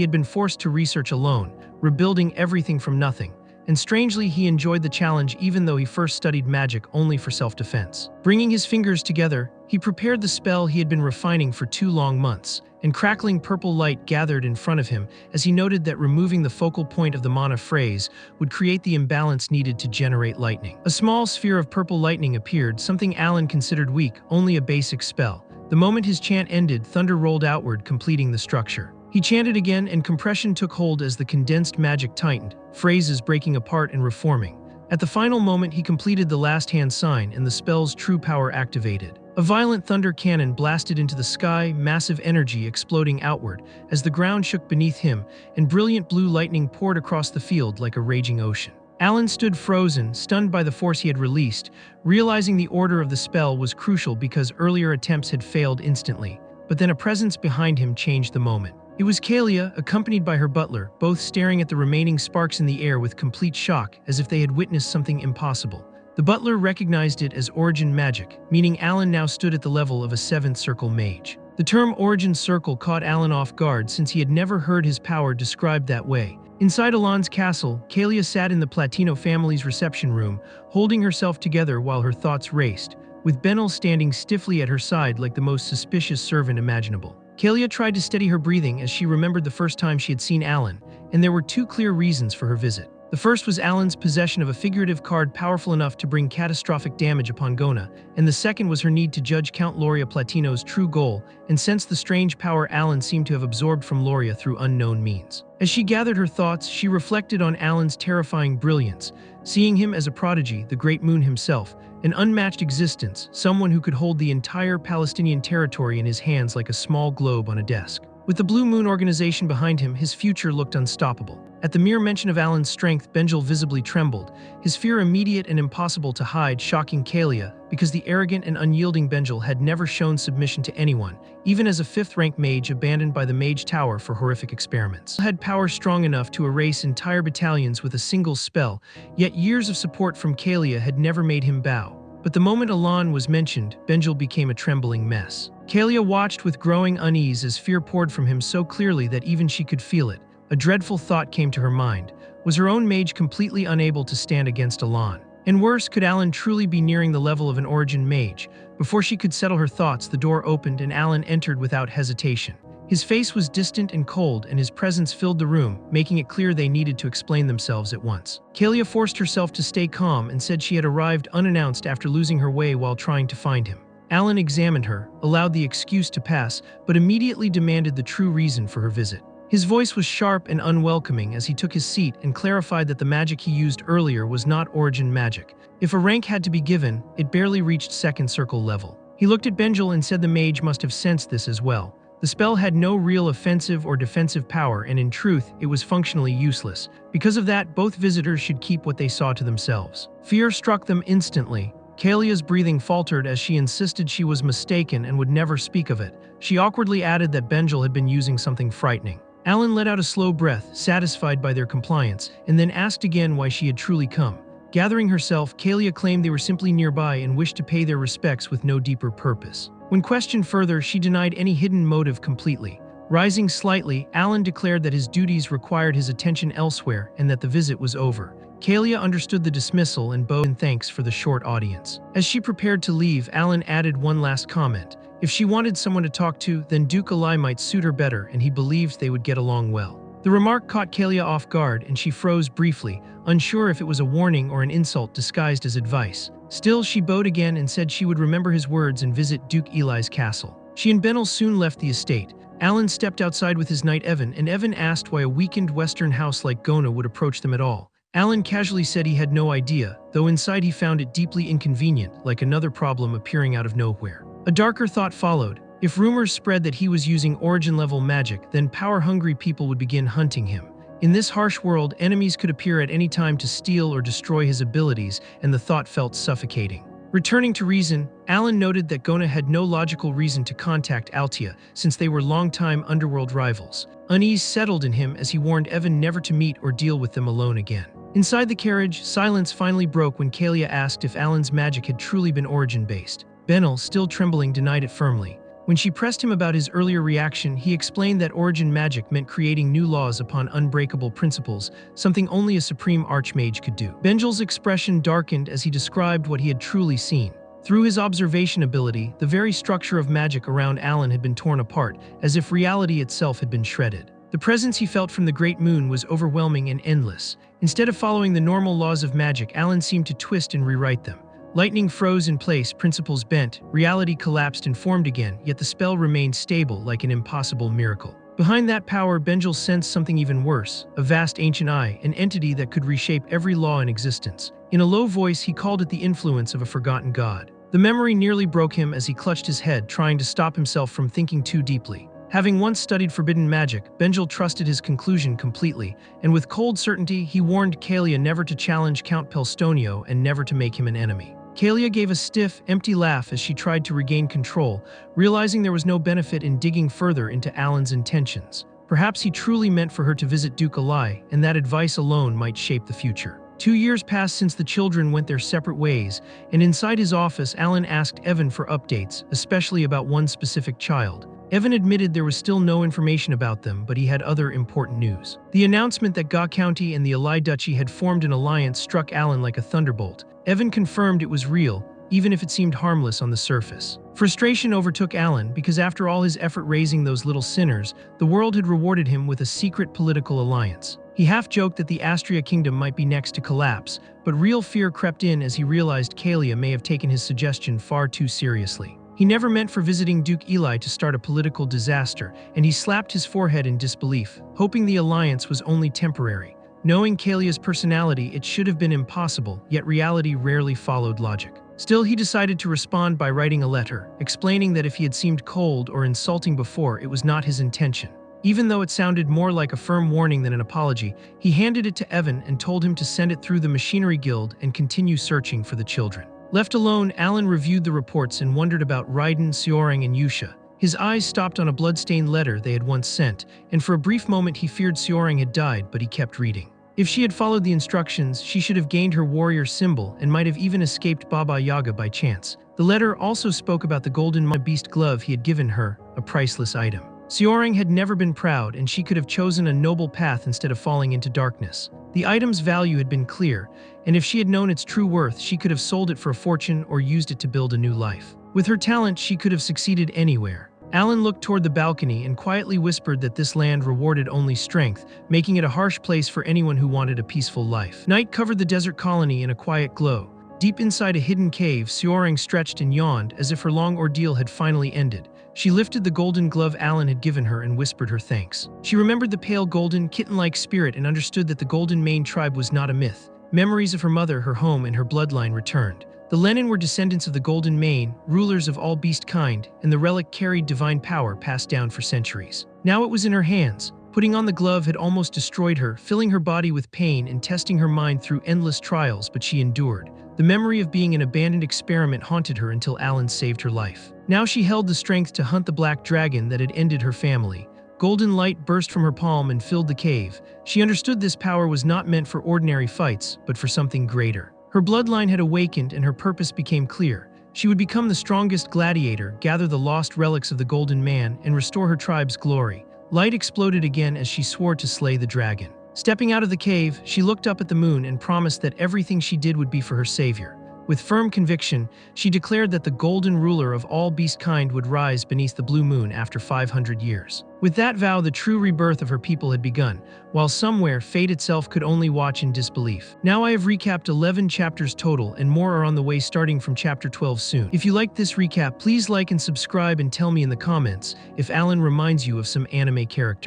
had been forced to research alone, rebuilding everything from nothing. And strangely, he enjoyed the challenge even though he first studied magic only for self-defense. Bringing his fingers together, he prepared the spell he had been refining for 2 long months, and crackling purple light gathered in front of him as he noted that removing the focal point of the mana phrase would create the imbalance needed to generate lightning. A small sphere of purple lightning appeared, something Alan considered weak, only a basic spell. The moment his chant ended, thunder rolled outward, completing the structure. He chanted again, and compression took hold as the condensed magic tightened, phrases breaking apart and reforming. At the final moment, he completed the last hand sign, and the spell's true power activated. A violent thunder cannon blasted into the sky, massive energy exploding outward as the ground shook beneath him, and brilliant blue lightning poured across the field like a raging ocean. Alan stood frozen, stunned by the force he had released, realizing the order of the spell was crucial because earlier attempts had failed instantly. But then a presence behind him changed the moment. It was Kalia, accompanied by her butler, both staring at the remaining sparks in the air with complete shock, as if they had witnessed something impossible. The butler recognized it as origin magic, meaning Alan now stood at the level of a 7th circle mage. The term origin circle caught Alan off guard since he had never heard his power described that way. Inside Alan's castle, Kalia sat in the Platino family's reception room, holding herself together while her thoughts raced, with Benel standing stiffly at her side like the most suspicious servant imaginable. Kalia tried to steady her breathing as she remembered the first time she had seen Alan, and there were 2 clear reasons for her visit. The first was Alan's possession of a figurative card powerful enough to bring catastrophic damage upon Gona, and the second was her need to judge Count Loria Platino's true goal and sense the strange power Alan seemed to have absorbed from Loria through unknown means. As she gathered her thoughts, she reflected on Alan's terrifying brilliance, seeing him as a prodigy, the great moon himself, an unmatched existence, someone who could hold the entire Palestinian territory in his hands like a small globe on a desk. With the Blue Moon organization behind him, his future looked unstoppable. At the mere mention of Alan's strength, Benjel visibly trembled, his fear immediate and impossible to hide, shocking Kalia, because the arrogant and unyielding Benjel had never shown submission to anyone, even as a 5th-rank mage abandoned by the Mage Tower for horrific experiments. He had power strong enough to erase entire battalions with a single spell, yet years of support from Kalia had never made him bow. But the moment Alan was mentioned, Benjel became a trembling mess. Kalia watched with growing unease as fear poured from him so clearly that even she could feel it. A dreadful thought came to her mind. Was her own mage completely unable to stand against Alan? And worse, could Alan truly be nearing the level of an origin mage? Before she could settle her thoughts, the door opened and Alan entered without hesitation. His face was distant and cold, and his presence filled the room, making it clear they needed to explain themselves at once. Kalia forced herself to stay calm and said she had arrived unannounced after losing her way while trying to find him. Alan examined her, allowed the excuse to pass, but immediately demanded the true reason for her visit. His voice was sharp and unwelcoming as he took his seat and clarified that the magic he used earlier was not origin magic. If a rank had to be given, it barely reached 2nd circle level. He looked at Benjel and said the mage must have sensed this as well. The spell had no real offensive or defensive power, and in truth, it was functionally useless. Because of that, both visitors should keep what they saw to themselves. Fear struck them instantly. Kalia's breathing faltered as she insisted she was mistaken and would never speak of it. She awkwardly added that Benjel had been using something frightening. Alan let out a slow breath, satisfied by their compliance, and then asked again why she had truly come. Gathering herself, Kalia claimed they were simply nearby and wished to pay their respects with no deeper purpose. When questioned further, she denied any hidden motive completely. Rising slightly, Alan declared that his duties required his attention elsewhere and that the visit was over. Kalia understood the dismissal and bowed in thanks for the short audience. As she prepared to leave, Alan added one last comment. If she wanted someone to talk to, then Duke Alai might suit her better, and he believed they would get along well. The remark caught Kalia off guard and she froze briefly, unsure if it was a warning or an insult disguised as advice. Still, she bowed again and said she would remember his words and visit Duke Eli's castle. She and Benel soon left the estate. Alan stepped outside with his knight Evan, and Evan asked why a weakened western house like Gona would approach them at all. Alan casually said he had no idea, though inside he found it deeply inconvenient, like another problem appearing out of nowhere. A darker thought followed. If rumors spread that he was using origin-level magic, then power-hungry people would begin hunting him. In this harsh world, enemies could appear at any time to steal or destroy his abilities, and the thought felt suffocating. Returning to reason, Alan noted that Gona had no logical reason to contact Altia, since they were longtime underworld rivals. Unease settled in him as he warned Evan never to meet or deal with them alone again. Inside the carriage, silence finally broke when Kalia asked if Alan's magic had truly been origin-based. Benel, still trembling, denied it firmly. When she pressed him about his earlier reaction, he explained that origin magic meant creating new laws upon unbreakable principles, something only a supreme archmage could do. Benjel's expression darkened as he described what he had truly seen. Through his observation ability, the very structure of magic around Alan had been torn apart, as if reality itself had been shredded. The presence he felt from the Great Moon was overwhelming and endless. Instead of following the normal laws of magic, Alan seemed to twist and rewrite them. Lightning froze in place, principles bent, reality collapsed and formed again, yet the spell remained stable like an impossible miracle. Behind that power, Benjel sensed something even worse, a vast ancient eye, an entity that could reshape every law in existence. In a low voice, he called it the influence of a forgotten god. The memory nearly broke him as he clutched his head, trying to stop himself from thinking too deeply. Having once studied forbidden magic, Benjel trusted his conclusion completely, and with cold certainty, he warned Kalia never to challenge Count Pelstonio and never to make him an enemy. Kalia gave a stiff, empty laugh as she tried to regain control, realizing there was no benefit in digging further into Alan's intentions. Perhaps he truly meant for her to visit Duke Eli, and that advice alone might shape the future. 2 years passed since the children went their separate ways, and inside his office, Alan asked Evan for updates, especially about one specific child. Evan admitted there was still no information about them, but he had other important news. The announcement that Ga County and the Eli Duchy had formed an alliance struck Alan like a thunderbolt. Evan confirmed it was real, even if it seemed harmless on the surface. Frustration overtook Alan because after all his effort raising those little sinners, the world had rewarded him with a secret political alliance. He half-joked that the Astria kingdom might be next to collapse, but real fear crept in as he realized Kalia may have taken his suggestion far too seriously. He never meant for visiting Duke Eli to start a political disaster, and he slapped his forehead in disbelief, hoping the alliance was only temporary. Knowing Kalia's personality, it should have been impossible, yet reality rarely followed logic. Still, he decided to respond by writing a letter, explaining that if he had seemed cold or insulting before, it was not his intention. Even though it sounded more like a firm warning than an apology, he handed it to Evan and told him to send it through the Machinery Guild and continue searching for the children. Left alone, Alan reviewed the reports and wondered about Raiden, Seorang, and Yusha. His eyes stopped on a blood-stained letter they had once sent, and for a brief moment he feared Seorang had died, but he kept reading. If she had followed the instructions, she should have gained her warrior symbol and might have even escaped Baba Yaga by chance. The letter also spoke about the golden beast glove he had given her, a priceless item. Seorang had never been proud, and she could have chosen a noble path instead of falling into darkness. The item's value had been clear, and if she had known its true worth, she could have sold it for a fortune or used it to build a new life. With her talent, she could have succeeded anywhere. Alan looked toward the balcony and quietly whispered that this land rewarded only strength, making it a harsh place for anyone who wanted a peaceful life. Night covered the desert colony in a quiet glow. Deep inside a hidden cave, Seorang stretched and yawned as if her long ordeal had finally ended. She lifted the golden glove Alan had given her and whispered her thanks. She remembered the pale golden, kitten-like spirit and understood that the Golden Mane tribe was not a myth. Memories of her mother, her home, and her bloodline returned. The Lenin were descendants of the Golden Mane, rulers of all beast kind, and the relic carried divine power passed down for centuries. Now it was in her hands. Putting on the glove had almost destroyed her, filling her body with pain and testing her mind through endless trials, but she endured. The memory of being an abandoned experiment haunted her until Alan saved her life. Now she held the strength to hunt the black dragon that had ended her family. Golden light burst from her palm and filled the cave. She understood this power was not meant for ordinary fights, but for something greater. Her bloodline had awakened and her purpose became clear. She would become the strongest gladiator, gather the lost relics of the Golden Man, and restore her tribe's glory. Light exploded again as she swore to slay the dragon. Stepping out of the cave, she looked up at the moon and promised that everything she did would be for her savior. With firm conviction, she declared that the golden ruler of all beast kind would rise beneath the blue moon after 500 years. With that vow, the true rebirth of her people had begun, while somewhere fate itself could only watch in disbelief. Now I have recapped 11 chapters total, and more are on the way starting from chapter 12 soon. If you liked this recap, please like and subscribe and tell me in the comments if Alan reminds you of some anime character.